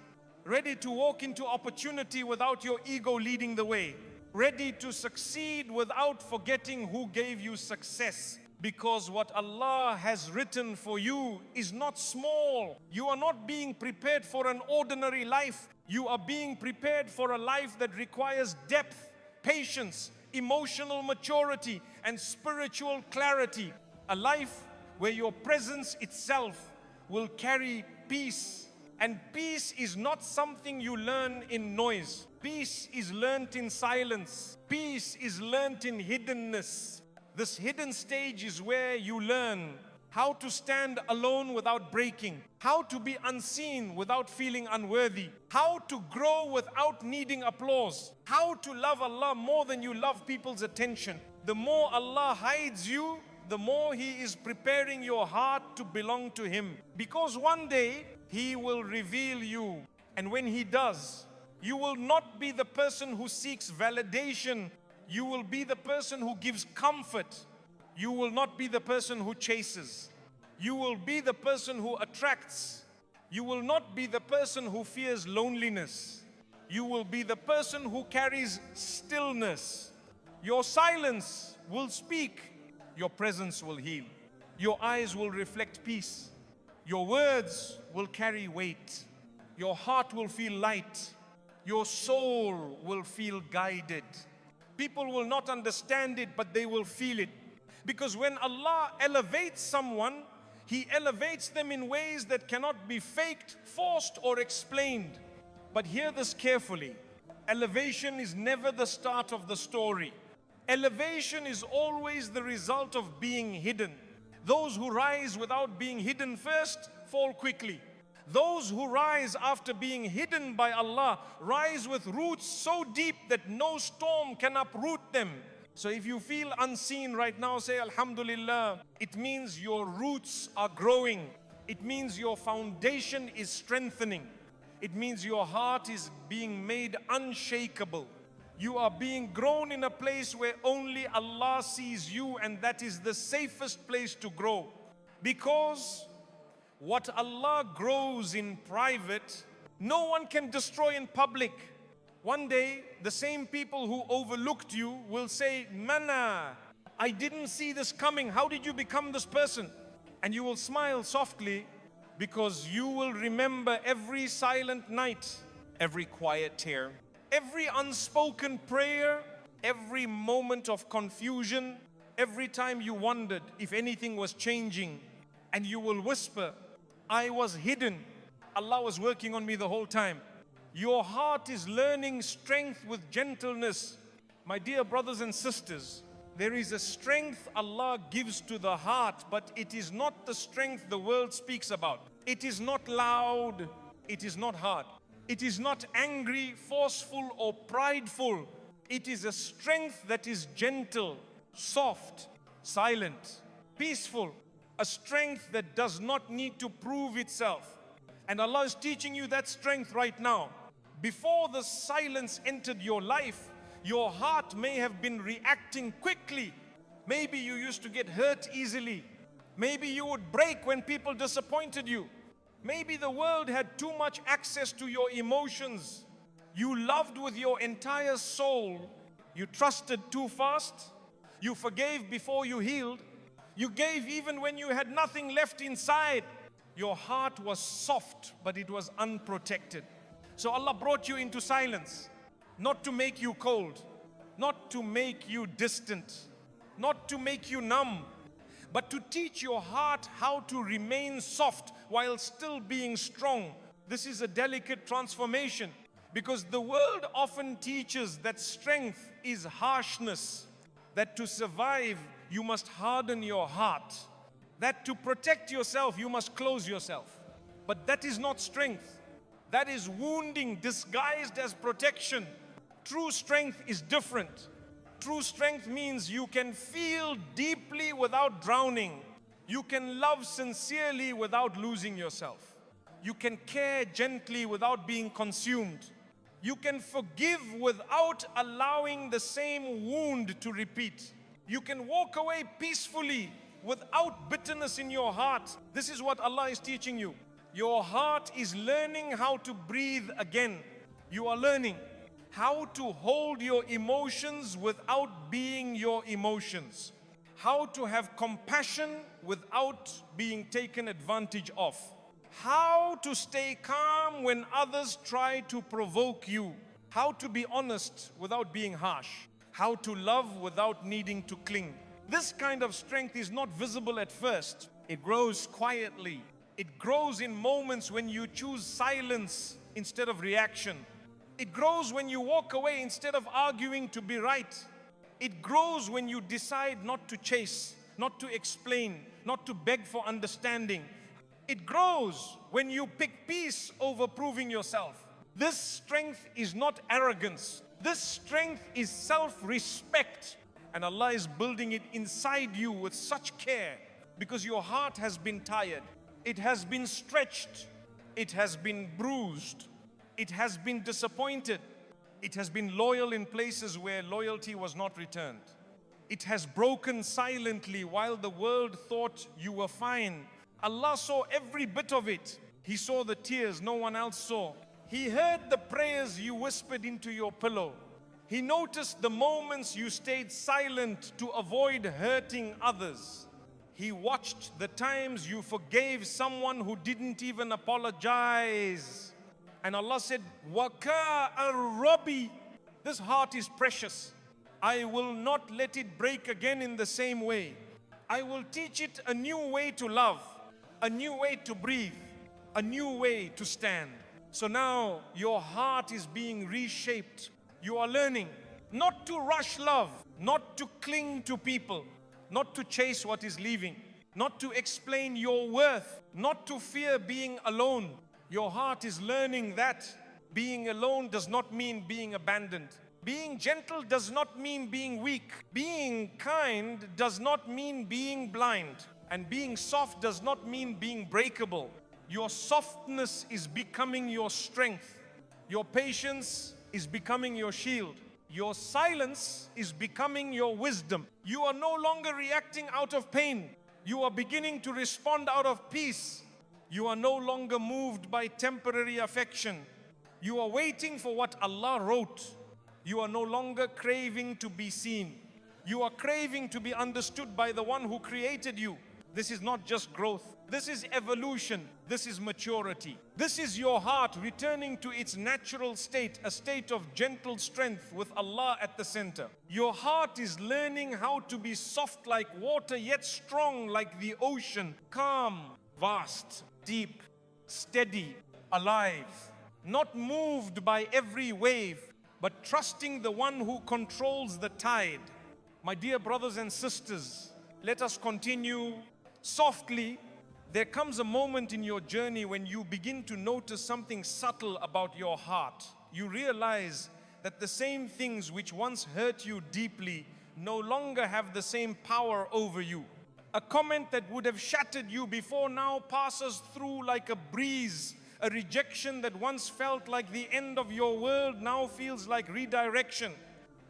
Speaker 1: Ready to walk into opportunity without your ego leading the way. Ready to succeed without forgetting who gave you success. Because what Allah has written for you is not small. You are not being prepared for an ordinary life. You are being prepared for a life that requires depth, patience, emotional maturity, and spiritual clarity. A life where your presence itself will carry peace. And peace is not something you learn in noise. Peace is learnt in silence. Peace is learnt in hiddenness. This hidden stage is where you learn how to stand alone without breaking, how to be unseen without feeling unworthy, how to grow without needing applause, how to love Allah more than you love people's attention. The more Allah hides you, the more He is preparing your heart to belong to Him. Because one day He will reveal you, and when He does, you will not be the person who seeks validation. You will be the person who gives comfort. You will not be the person who chases. You will be the person who attracts. You will not be the person who fears loneliness. You will be the person who carries stillness. Your silence will speak. Your presence will heal. Your eyes will reflect peace. Your words will carry weight. Your heart will feel light. Your soul will feel guided. People will not understand it, but they will feel it. Because when Allah elevates someone, He elevates them in ways that cannot be faked, forced, or explained. But hear this carefully. Elevation is never the start of the story. Elevation is always the result of being hidden. Those who rise without being hidden first fall quickly. Those who rise after being hidden by Allah rise with roots so deep that no storm can uproot them. So if you feel unseen right now, say Alhamdulillah. It means your roots are growing. It means your foundation is strengthening. It means your heart is being made unshakable. You are being grown in a place where only Allah sees you, and that is the safest place to grow. Because what Allah grows in private, no one can destroy in public. One day, the same people who overlooked you will say, Mana, I didn't see this coming. How did you become this person? And you will smile softly because you will remember every silent night, every quiet tear, every unspoken prayer, every moment of confusion, every time you wondered if anything was changing. And you will whisper, I was hidden. Allah was working on me the whole time. Your heart is learning strength with gentleness. My dear brothers and sisters, there is a strength Allah gives to the heart, but it is not the strength the world speaks about. It is not loud. It is not hard. It is not angry, forceful, or prideful. It is a strength that is gentle, soft, silent, peaceful. A strength that does not need to prove itself. And Allah is teaching you that strength right now. Before the silence entered your life, your heart may have been reacting quickly. Maybe you used to get hurt easily. Maybe you would break when people disappointed you. Maybe the world had too much access to your emotions. You loved with your entire soul. You trusted too fast. You forgave before you healed. You gave even when you had nothing left inside. Your heart was soft, but it was unprotected. So Allah brought you into silence, not to make you cold, not to make you distant, not to make you numb, but to teach your heart how to remain soft while still being strong. This is a delicate transformation, because the world often teaches that strength is harshness, that to survive you must harden your heart, that to protect yourself you must close yourself. But that is not strength. That is wounding disguised as protection. True strength is different. True strength means you can feel deeply without drowning. You can love sincerely without losing yourself. You can care gently without being consumed. You can forgive without allowing the same wound to repeat. You can walk away peacefully without bitterness in your heart. This is what Allah is teaching you. Your heart is learning how to breathe again. You are learning how to hold your emotions without being your emotions. How to have compassion without being taken advantage of. How to stay calm when others try to provoke you. How to be honest without being harsh. How to love without needing to cling. This kind of strength is not visible at first. It grows quietly. It grows in moments when you choose silence instead of reaction. It grows when you walk away instead of arguing to be right. It grows when you decide not to chase, not to explain, not to beg for understanding. It grows when you pick peace over proving yourself. This strength is not arrogance. This strength is self-respect. And Allah is building it inside you with such care, because your heart has been tired. It has been stretched. It has been bruised. It has been disappointed. It has been loyal in places where loyalty was not returned. It has broken silently while the world thought you were fine. Allah saw every bit of it. He saw the tears no one else saw. He heard the prayers you whispered into your pillow. He noticed the moments you stayed silent to avoid hurting others. He watched the times you forgave someone who didn't even apologize. And Allah said, Waka al-Rabbi, this heart is precious. I will not let it break again in the same way. I will teach it a new way to love, a new way to breathe, a new way to stand. So now your heart is being reshaped. You are learning not to rush love, not to cling to people, not to chase what is leaving, not to explain your worth, not to fear being alone. Your heart is learning that being alone does not mean being abandoned. Being gentle does not mean being weak. Being kind does not mean being blind. And being soft does not mean being breakable. Your softness is becoming your strength. Your patience is becoming your shield. Your silence is becoming your wisdom. You are no longer reacting out of pain. You are beginning to respond out of peace. You are no longer moved by temporary affection. You are waiting for what Allah wrote. You are no longer craving to be seen. You are craving to be understood by the one who created you. This is not just growth. This is evolution. This is maturity. This is your heart returning to its natural state, a state of gentle strength with Allah at the center. Your heart is learning how to be soft like water, yet strong like the ocean, calm, vast, deep, steady, alive, not moved by every wave, but trusting the one who controls the tide. My dear brothers and sisters, let us continue softly. There comes a moment in your journey when you begin to notice something subtle about your heart. You realize that the same things which once hurt you deeply no longer have the same power over you. A comment that would have shattered you before now passes through like a breeze. A rejection that once felt like the end of your world now feels like redirection.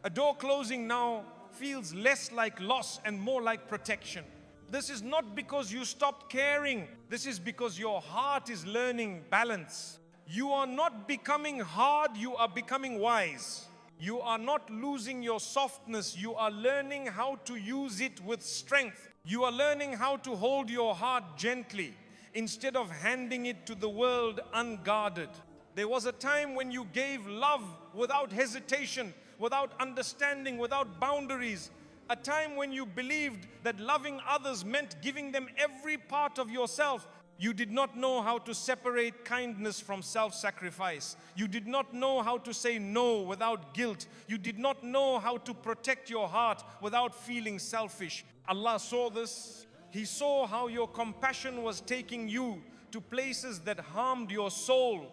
Speaker 1: A door closing now feels less like loss and more like protection. This is not because you stopped caring. This is because your heart is learning balance. You are not becoming hard, you are becoming wise. You are not losing your softness, you are learning how to use it with strength. You are learning how to hold your heart gently instead of handing it to the world unguarded. There was a time when you gave love without hesitation, without understanding, without boundaries. A time when you believed that loving others meant giving them every part of yourself. You did not know how to separate kindness from self-sacrifice. You did not know how to say no without guilt. You did not know how to protect your heart without feeling selfish. Allah saw this. He saw how your compassion was taking you to places that harmed your soul.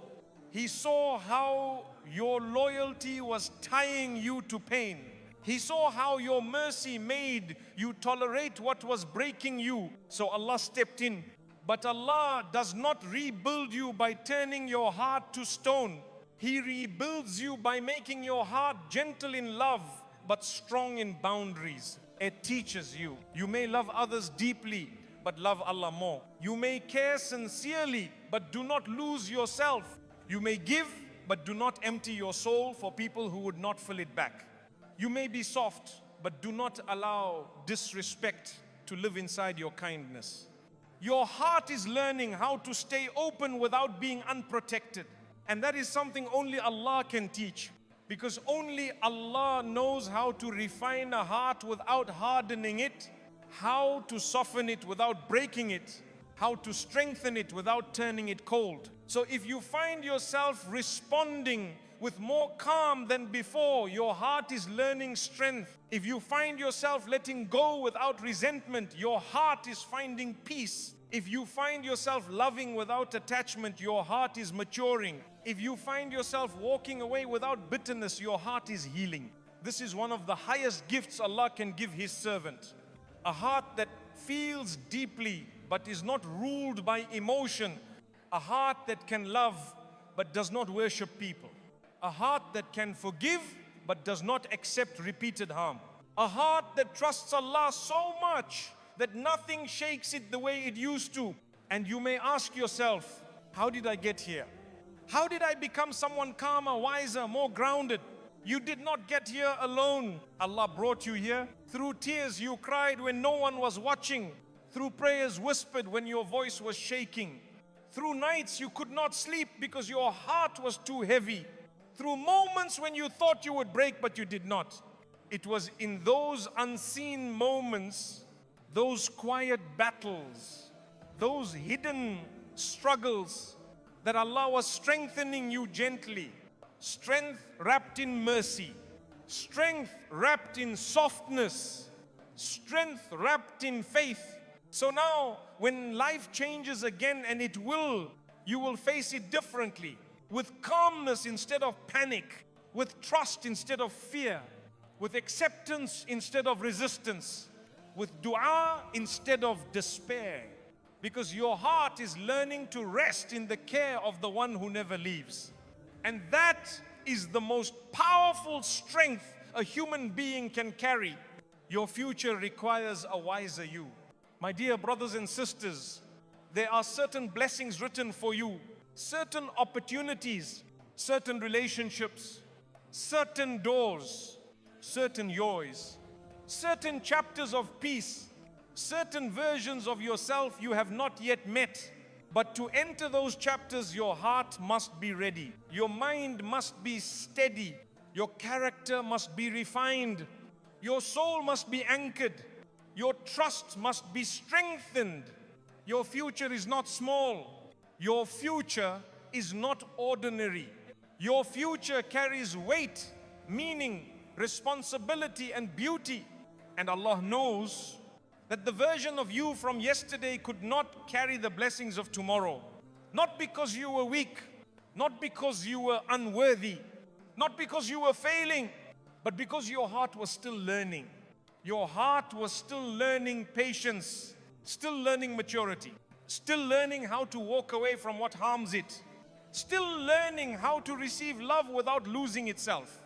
Speaker 1: He saw how your loyalty was tying you to pain. He saw how your mercy made you tolerate what was breaking you. So Allah stepped in. But Allah does not rebuild you by turning your heart to stone. He rebuilds you by making your heart gentle in love, but strong in boundaries. It teaches you. You may love others deeply, but love Allah more. You may care sincerely, but do not lose yourself. You may give, but do not empty your soul for people who would not fill it back. You may be soft, but do not allow disrespect to live inside your kindness. Your heart is learning how to stay open without being unprotected. And that is something only Allah can teach. Because only Allah knows how to refine a heart without hardening it, how to soften it without breaking it, how to strengthen it without turning it cold. So if you find yourself responding with more calm than before, your heart is learning strength. If you find yourself letting go without resentment, your heart is finding peace. If you find yourself loving without attachment, your heart is maturing. If you find yourself walking away without bitterness, your heart is healing. This is one of the highest gifts Allah can give His servant. A heart that feels deeply but is not ruled by emotion. A heart that can love but does not worship people. A heart that can forgive but does not accept repeated harm. A heart that trusts Allah so much that nothing shakes it the way it used to. And you may ask yourself, how did I get here? How did I become someone calmer, wiser, more grounded? You did not get here alone. Allah brought you here. Through tears you cried when no one was watching. Through prayers whispered when your voice was shaking. Through nights you could not sleep because your heart was too heavy. Through moments when you thought you would break but you did not. It was in those unseen moments, those quiet battles, those hidden struggles that Allah was strengthening you gently. Strength wrapped in mercy, strength wrapped in softness, strength wrapped in faith. So now when life changes again, and it will, you will face it differently, with calmness instead of panic, with trust instead of fear, with acceptance instead of resistance, with dua instead of despair. Because your heart is learning to rest in the care of the one who never leaves. And that is the most powerful strength a human being can carry. Your future requires a wiser you. My dear brothers and sisters, there are certain blessings written for you, certain opportunities, certain relationships, certain doors, certain joys, certain chapters of peace, certain versions of yourself you have not yet met. But to enter those chapters, your heart must be ready. Your mind must be steady. Your character must be refined. Your soul must be anchored. Your trust must be strengthened. Your future is not small. Your future is not ordinary. Your future carries weight, meaning, responsibility and beauty. And Allah knows that the version of you from yesterday could not carry the blessings of tomorrow. Not because you were weak, not because you were unworthy, not because you were failing, but because your heart was still learning. Your heart was still learning patience, still learning maturity, still learning how to walk away from what harms it, still learning how to receive love without losing itself,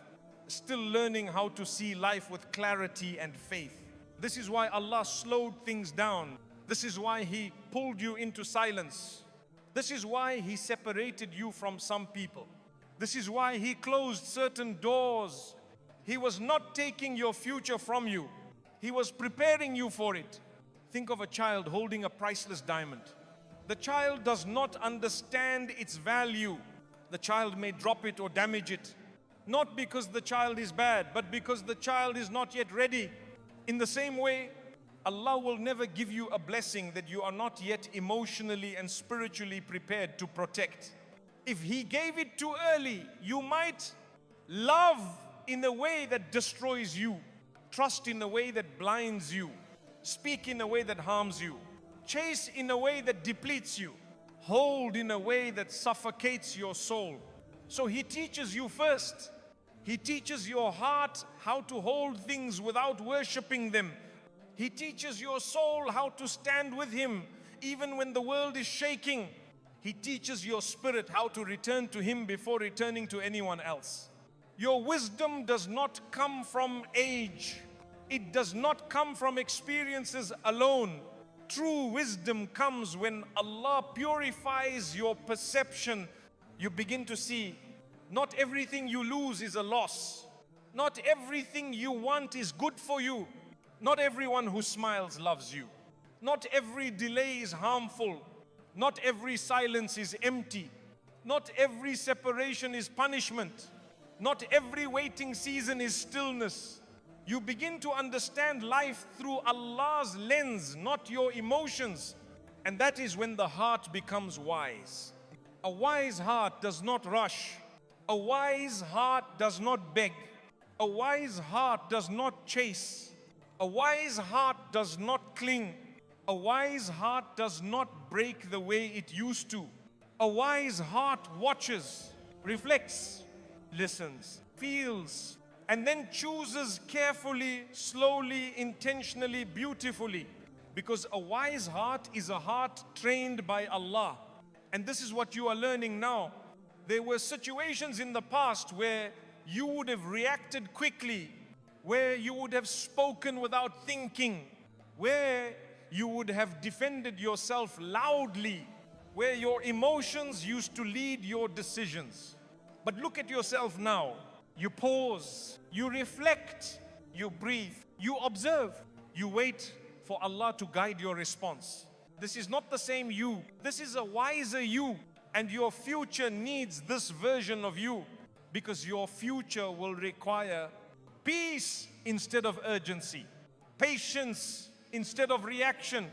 Speaker 1: still learning how to see life with clarity and faith. This is why Allah slowed things down. This is why He pulled you into silence. This is why He separated you from some people. This is why He closed certain doors. He was not taking your future from you. He was preparing you for it. Think of a child holding a priceless diamond. The child does not understand its value. The child may drop it or damage it, not because the child is bad, but because the child is not yet ready. In the same way, Allah will never give you a blessing that you are not yet emotionally and spiritually prepared to protect. If He gave it too early, you might love in a way that destroys you, trust in a way that blinds you, speak in a way that harms you, chase in a way that depletes you, hold in a way that suffocates your soul. So He teaches you first. He teaches your heart how to hold things without worshipping them. He teaches your soul how to stand with Him even when the world is shaking. He teaches your spirit how to return to Him before returning to anyone else. Your wisdom does not come from age. It does not come from experiences alone. True wisdom comes when Allah purifies your perception. You begin to see not everything you lose is a loss. Not everything you want is good for you. Not everyone who smiles loves you. Not every delay is harmful. Not every silence is empty. Not every separation is punishment. Not every waiting season is stillness. You begin to understand life through Allah's lens, not your emotions. And that is when the heart becomes wise. A wise heart does not rush. A wise heart does not beg. A wise heart does not chase. A wise heart does not cling. A wise heart does not break the way it used to. A wise heart watches, reflects, listens, feels, and then chooses carefully, slowly, intentionally, beautifully. Because a wise heart is a heart trained by Allah. And this is what you are learning now. There were situations in the past where you would have reacted quickly, where you would have spoken without thinking, where you would have defended yourself loudly, where your emotions used to lead your decisions. But look at yourself now. You pause, you reflect, you breathe, you observe, you wait for Allah to guide your response. This is not the same you. This is a wiser you. And your future needs this version of you, because your future will require peace instead of urgency, patience instead of reaction,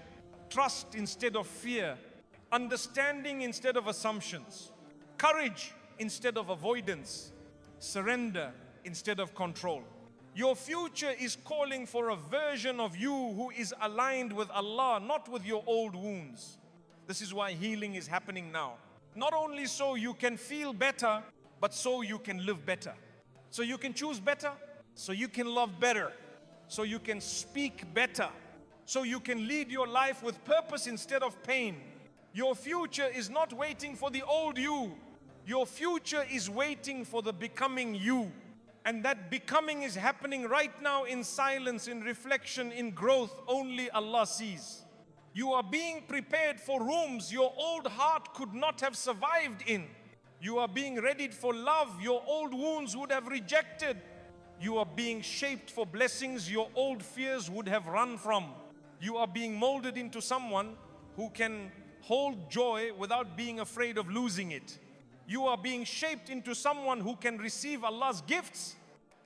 Speaker 1: trust instead of fear, understanding instead of assumptions, courage instead of avoidance, surrender instead of control. Your future is calling for a version of you who is aligned with Allah, not with your old wounds. This is why healing is happening now. Not only so you can feel better, but so you can live better. So you can choose better, so you can love better, so you can speak better, so you can lead your life with purpose instead of pain. Your future is not waiting for the old you. Your future is waiting for the becoming you. And that becoming is happening right now in silence, in reflection, in growth. Only Allah sees. You are being prepared for rooms your old heart could not have survived in. You are being readied for love your old wounds would have rejected. You are being shaped for blessings your old fears would have run from. You are being molded into someone who can hold joy without being afraid of losing it. You are being shaped into someone who can receive Allah's gifts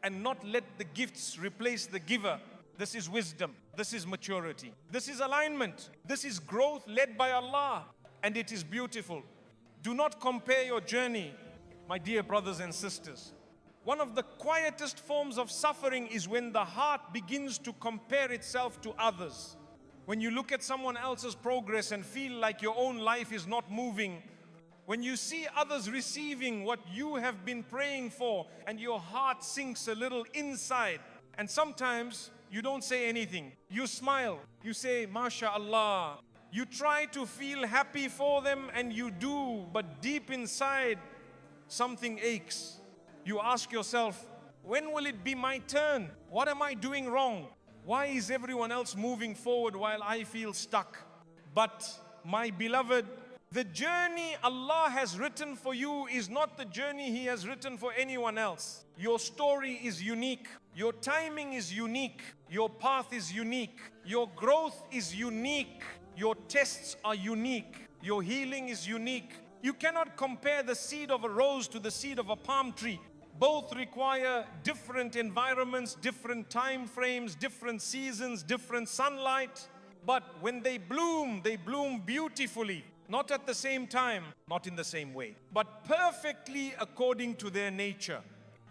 Speaker 1: and not let the gifts replace the giver. This is wisdom. This is maturity. This is alignment. This is growth led by Allah. And it is beautiful. Do not compare your journey, my dear brothers and sisters. One of the quietest forms of suffering is when the heart begins to compare itself to others. When you look at someone else's progress and feel like your own life is not moving, when you see others receiving what you have been praying for and your heart sinks a little inside, and sometimes you don't say anything. You smile. You say, MashaAllah. You try to feel happy for them and you do, but deep inside, something aches. You ask yourself, when will it be my turn? What am I doing wrong? Why is everyone else moving forward while I feel stuck? But my beloved, the journey Allah has written for you is not the journey He has written for anyone else. Your story is unique. Your timing is unique. Your path is unique. Your growth is unique. Your tests are unique. Your healing is unique. You cannot compare the seed of a rose to the seed of a palm tree. Both require different environments, different time frames, different seasons, different sunlight. But when they bloom beautifully. Not at the same time, not in the same way, but perfectly according to their nature.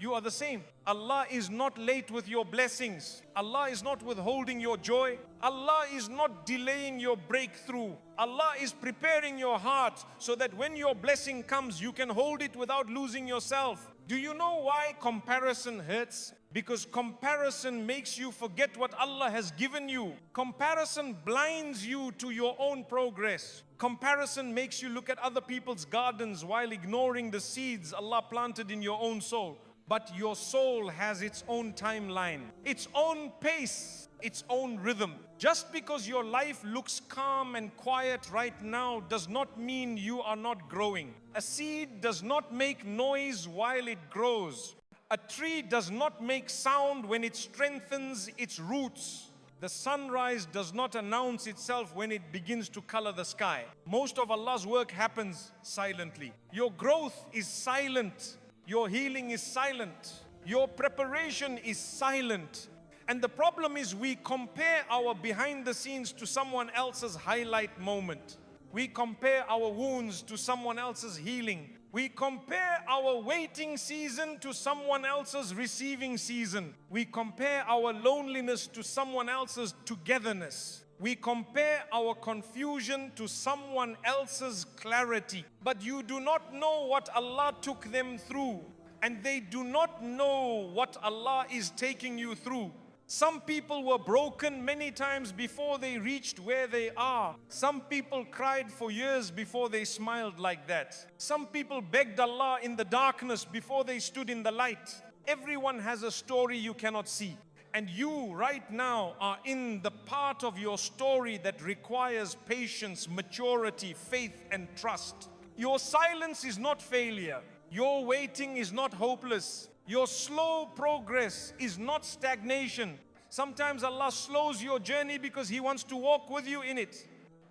Speaker 1: You are the same. Allah is not late with your blessings. Allah is not withholding your joy. Allah is not delaying your breakthrough. Allah is preparing your heart so that when your blessing comes, you can hold it without losing yourself. Do you know why comparison hurts? Because comparison makes you forget what Allah has given you. Comparison blinds you to your own progress. Comparison makes you look at other people's gardens while ignoring the seeds Allah planted in your own soul. But your soul has its own timeline, its own pace, its own rhythm. Just because your life looks calm and quiet right now does not mean you are not growing. A seed does not make noise while it grows. A tree does not make sound when it strengthens its roots. The sunrise does not announce itself when it begins to color the sky. Most of Allah's work happens silently. Your growth is silent. Your healing is silent. Your preparation is silent. And the problem is we compare our behind the scenes to someone else's highlight moment. We compare our wounds to someone else's healing. We compare our waiting season to someone else's receiving season. We compare our loneliness to someone else's togetherness. We compare our confusion to someone else's clarity. But you do not know what Allah took them through, and they do not know what Allah is taking you through. Some people were broken many times before they reached where they are. Some people cried for years before they smiled like that. Some people begged Allah in the darkness before they stood in the light. Everyone has a story you cannot see. And you right now are in the part of your story that requires patience, maturity, faith and trust. Your silence is not failure. Your waiting is not hopeless. Your slow progress is not stagnation. Sometimes Allah slows your journey because He wants to walk with you in it.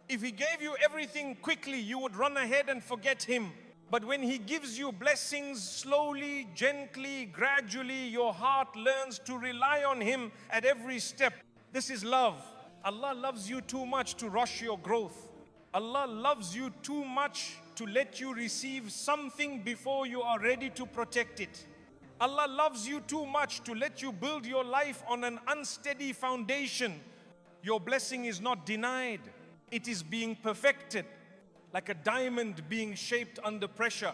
Speaker 1: If He gave you everything quickly, you would run ahead and forget Him. But when He gives you blessings slowly, gently, gradually, your heart learns to rely on Him at every step. This is love. Allah loves you too much to rush your growth. Allah loves you too much to let you receive something before you are ready to protect it. Allah loves you too much to let you build your life on an unsteady foundation. Your blessing is not denied. It is being perfected. Like a diamond being shaped under pressure.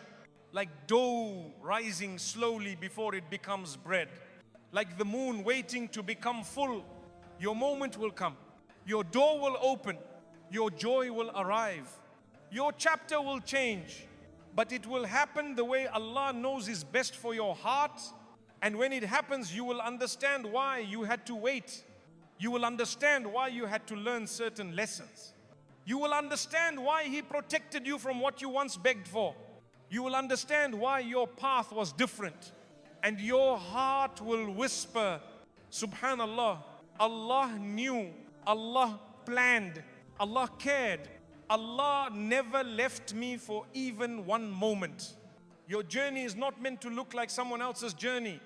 Speaker 1: Like dough rising slowly before it becomes bread. Like the moon waiting to become full. Your moment will come. Your door will open. Your joy will arrive. Your chapter will change. But it will happen the way Allah knows is best for your heart. And when it happens, you will understand why you had to wait. You will understand why you had to learn certain lessons. You will understand why He protected you from what you once begged for. You will understand why your path was different. And your heart will whisper, Subhanallah, Allah knew, Allah planned, Allah cared. Allah never left me for even one moment. Your journey is not meant to look like someone else's journey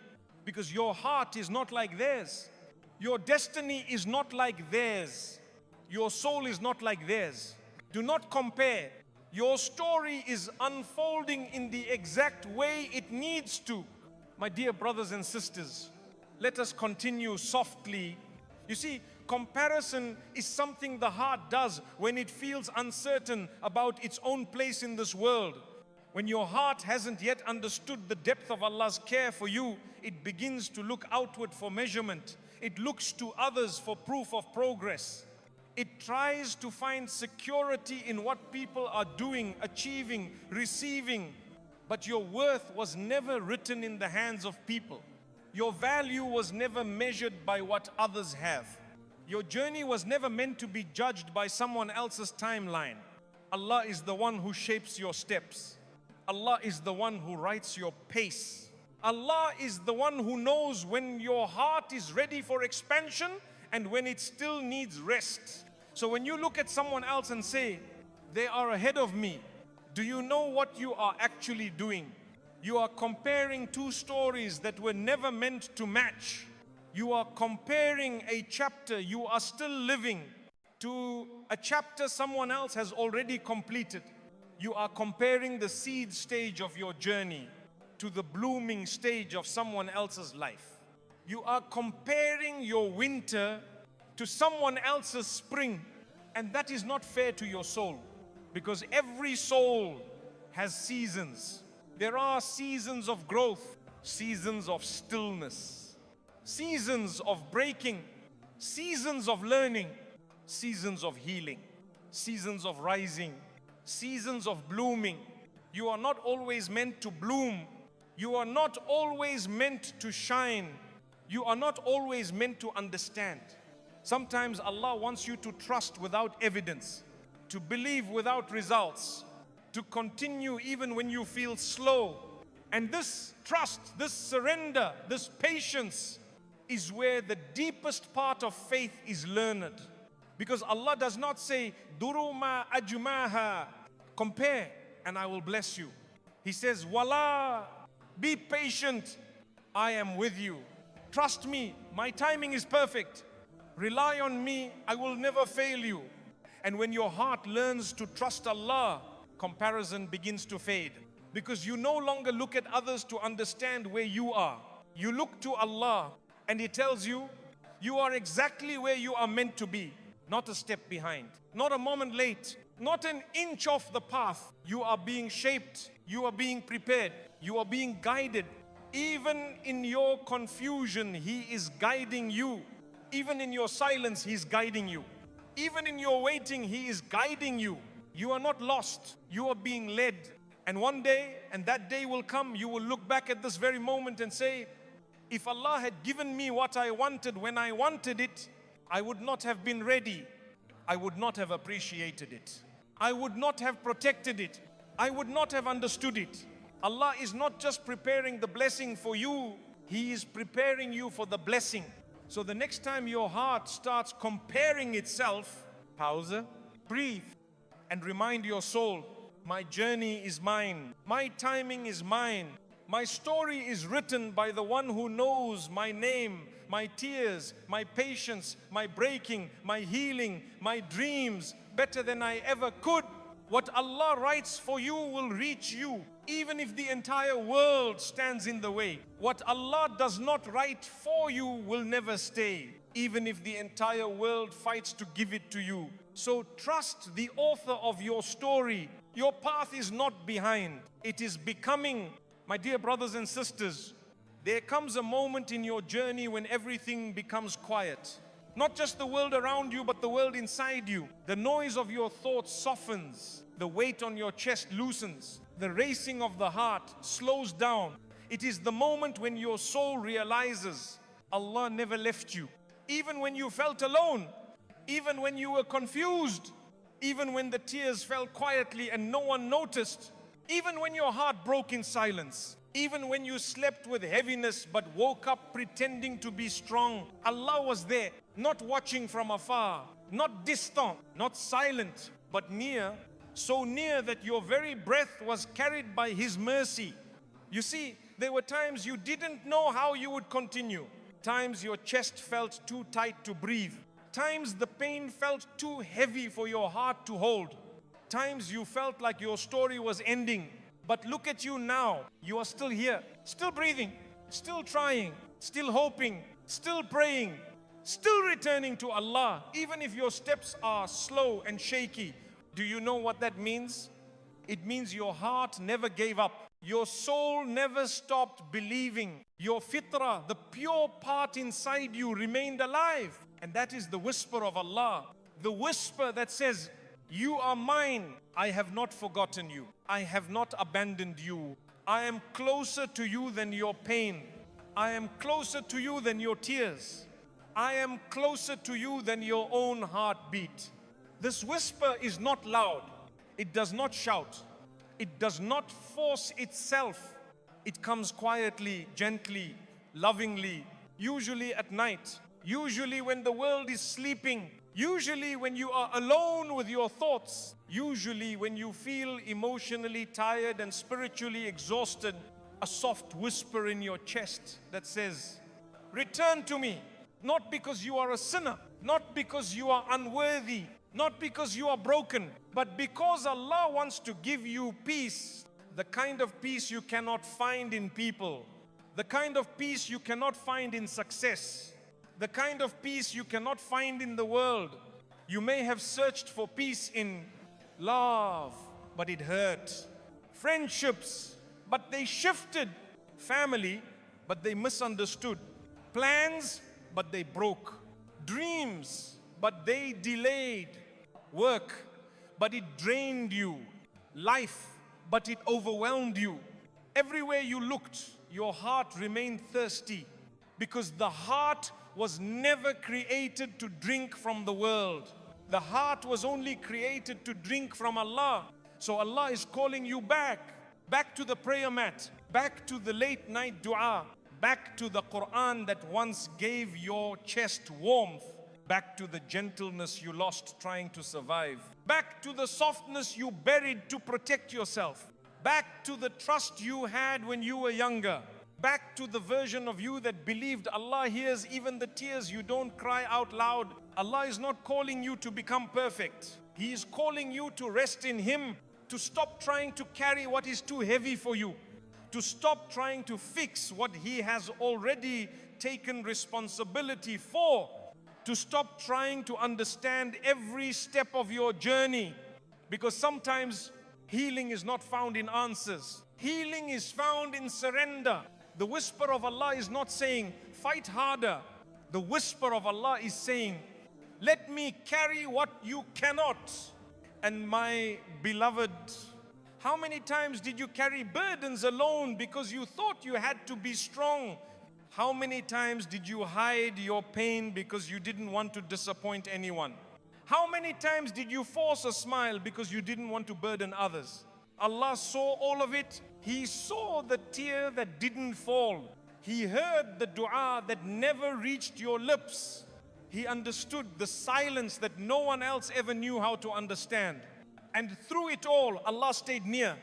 Speaker 1: because your heart is not like theirs. Your destiny is not like theirs. Your soul is not like theirs. Do not compare. Your story is unfolding in the exact way it needs to. My dear brothers and sisters, let us continue softly. You see, comparison is something the heart does when it feels uncertain about its own place in this world. When your heart hasn't yet understood the depth of Allah's care for you, it begins to look outward for measurement. It looks to others for proof of progress. It tries to find security in what people are doing, achieving, receiving. But your worth was never written in the hands of people. Your value was never measured by what others have. Your journey was never meant to be judged by someone else's timeline. Allah is the one who shapes your steps. Allah is the one who writes your pace. Allah is the one who knows when your heart is ready for expansion and when it still needs rest. So when you look at someone else and say, they are ahead of me, do you know what you are actually doing? You are comparing two stories that were never meant to match. You are comparing a chapter you are still living to a chapter someone else has already completed. You are comparing the seed stage of your journey to the blooming stage of someone else's life. You are comparing your winter to someone else's spring, and that is not fair to your soul, because every soul has seasons. There are seasons of growth, seasons of stillness, seasons of breaking, seasons of learning, seasons of healing, seasons of rising, seasons of blooming. You are not always meant to bloom. You are not always meant to shine. You are not always meant to understand. Sometimes Allah wants you to trust without evidence, to believe without results, to continue even when you feel slow. And this trust, this surrender, this patience is where the deepest part of faith is learned. Because Allah does not say, Duruma ajmaha, compare and I will bless you. He says, Wala, be patient, I am with you. Trust me, my timing is perfect. Rely on me, I will never fail you. And when your heart learns to trust Allah, comparison begins to fade. Because you no longer look at others to understand where you are. You look to Allah and He tells you, you are exactly where you are meant to be. Not a step behind, not a moment late, not an inch off the path. You are being shaped, you are being prepared, you are being guided. Even in your confusion, He is guiding you. Even in your silence, He's guiding you. Even in your waiting, He is guiding you. You are not lost, you are being led. And one day, and that day will come, you will look back at this very moment and say, if Allah had given me what I wanted when I wanted it, I would not have been ready. I would not have appreciated it. I would not have protected it. I would not have understood it. Allah is not just preparing the blessing for you, He is preparing you for the blessing. So the next time your heart starts comparing itself, pause, breathe, and remind your soul, my journey is mine. My timing is mine. My story is written by the one who knows my name, my tears, my patience, my breaking, my healing, my dreams better than I ever could. What Allah writes for you will reach you, even if the entire world stands in the way. What Allah does not write for you will never stay, even if the entire world fights to give it to you. So trust the author of your story. Your path is not behind, it is becoming. My dear brothers and sisters, there comes a moment in your journey when everything becomes quiet. Not just the world around you, but the world inside you. The noise of your thoughts softens. The weight on your chest loosens. The racing of the heart slows down. It is the moment when your soul realizes Allah never left you. Even when you felt alone, even when you were confused, even when the tears fell quietly and no one noticed, even when your heart broke in silence, even when you slept with heaviness but woke up pretending to be strong, Allah was there, not watching from afar, not distant, not silent, but near, so near that your very breath was carried by His mercy. You see, there were times you didn't know how you would continue. Times your chest felt too tight to breathe. Times the pain felt too heavy for your heart to hold. Times you felt like your story was ending. But look at you now. You are still here, still breathing, still trying, still hoping, still praying, still returning to Allah, even if your steps are slow and shaky. Do you know what that means? It means your heart never gave up. Your soul never stopped believing. Your fitrah, the pure part inside you, remained alive. And that is the whisper of Allah. The whisper that says, you are mine. I have not forgotten you. I have not abandoned you. I am closer to you than your pain. I am closer to you than your tears. I am closer to you than your own heartbeat. This whisper is not loud. It does not shout. It does not force itself. It comes quietly, gently, lovingly, usually at night, usually when the world is sleeping, usually when you are alone with your thoughts, usually when you feel emotionally tired and spiritually exhausted. A soft whisper in your chest that says, return to me, not because you are a sinner, not because you are unworthy, not because you are broken, but because Allah wants to give you peace, the kind of peace you cannot find in people, the kind of peace you cannot find in success, the kind of peace you cannot find in the world. You may have searched for peace in love, but it hurt. Friendships, but they shifted. Family, but they misunderstood. Plans, but they broke. Dreams, but they delayed. Work, but it drained you. Life, but it overwhelmed you. Everywhere you looked, your heart remained thirsty, because the heart was never created to drink from the world. The heart was only created to drink from Allah. So Allah is calling you back to the prayer mat, back to the late night dua, back to the Quran that once gave your chest warmth, back to the gentleness you lost trying to survive, back to the softness you buried to protect yourself, back to the trust you had when you were younger, back to the version of you that believed Allah hears even the tears you don't cry out loud. Allah is not calling you to become perfect. He is calling you to rest in Him, to stop trying to carry what is too heavy for you, to stop trying to fix what He has already taken responsibility for, to stop trying to understand every step of your journey. Because sometimes healing is not found in answers. Healing is found in surrender. The whisper of Allah is not saying, fight harder. The whisper of Allah is saying, let me carry what you cannot. And my beloved, how many times did you carry burdens alone because you thought you had to be strong? How many times did you hide your pain because you didn't want to disappoint anyone? How many times did you force a smile because you didn't want to burden others? Allah saw all of it. He saw the tear that didn't fall. He heard the dua that never reached your lips. He understood the silence that no one else ever knew how to understand. And through it all, Allah stayed near.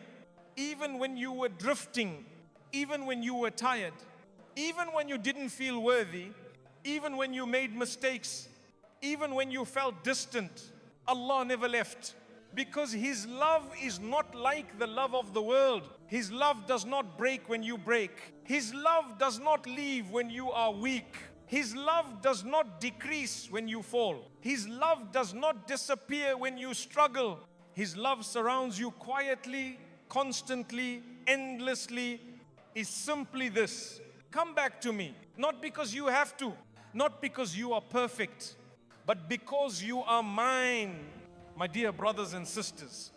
Speaker 1: Even when you were drifting, even when you were tired, even when you didn't feel worthy, even when you made mistakes, even when you felt distant, Allah never left. Because His love is not like the love of the world. His love does not break when you break. His love does not leave when you are weak. His love does not decrease when you fall. His love does not disappear when you struggle. His love surrounds you quietly, constantly, endlessly. Is simply this: come back to me, not because you have to, not because you are perfect, but because you are mine. My dear brothers and sisters,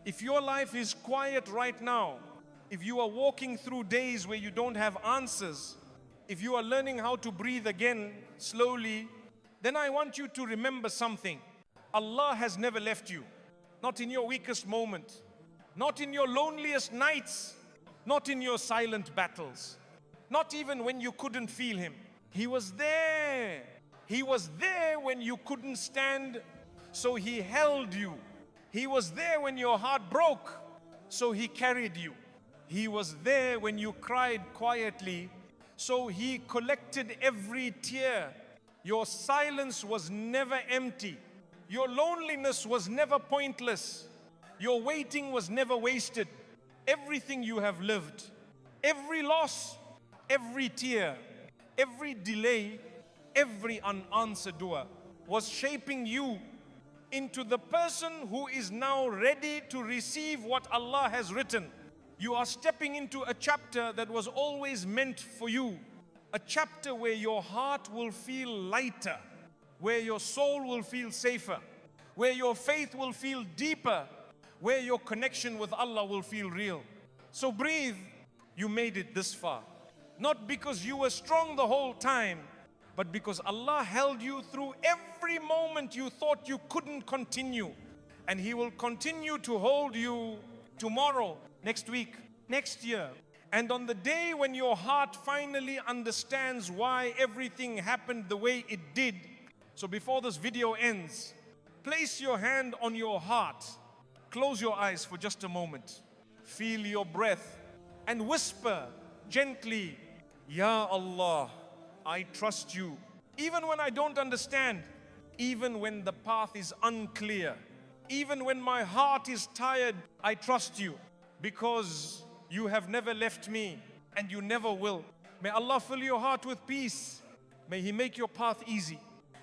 Speaker 1: if your life is quiet right now, if you are walking through days where you don't have answers, if you are learning how to breathe again slowly, then I want you to remember something. Allah has never left you. Not in your weakest moment, not in your loneliest nights, not in your silent battles, not even when you couldn't feel Him. He was there. He was there when you couldn't stand, so He held you. He was there when your heart broke, so He carried you. He was there when you cried quietly, so He collected every tear. Your silence was never empty. Your loneliness was never pointless. Your waiting was never wasted. Everything you have lived, every loss, every tear, every delay, every unanswered dua was shaping you into the person who is now ready to receive what Allah has written. You are stepping into a chapter that was always meant for you. A chapter where your heart will feel lighter, where your soul will feel safer, where your faith will feel deeper, where your connection with Allah will feel real. So breathe. You made it this far. Not because you were strong the whole time, but because Allah held you through every moment you thought you couldn't continue. And He will continue to hold you tomorrow, next week, next year, And on the day when your heart finally understands why everything happened the way it did, so before this video ends, place your hand on your heart, close your eyes for just a moment, feel your breath, and whisper gently, Ya Allah, I trust you. Even when I don't understand, even when the path is unclear, even when my heart is tired, I trust you because you have never left me and you never will. May Allah fill your heart with peace. May He make your path easy.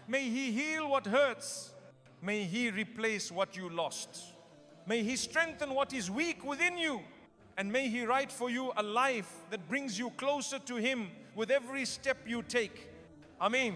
Speaker 1: May He heal what hurts. May He replace what you lost. May He strengthen what is weak within you. And may He write for you a life that brings you closer to Him with every step you take. Ameen.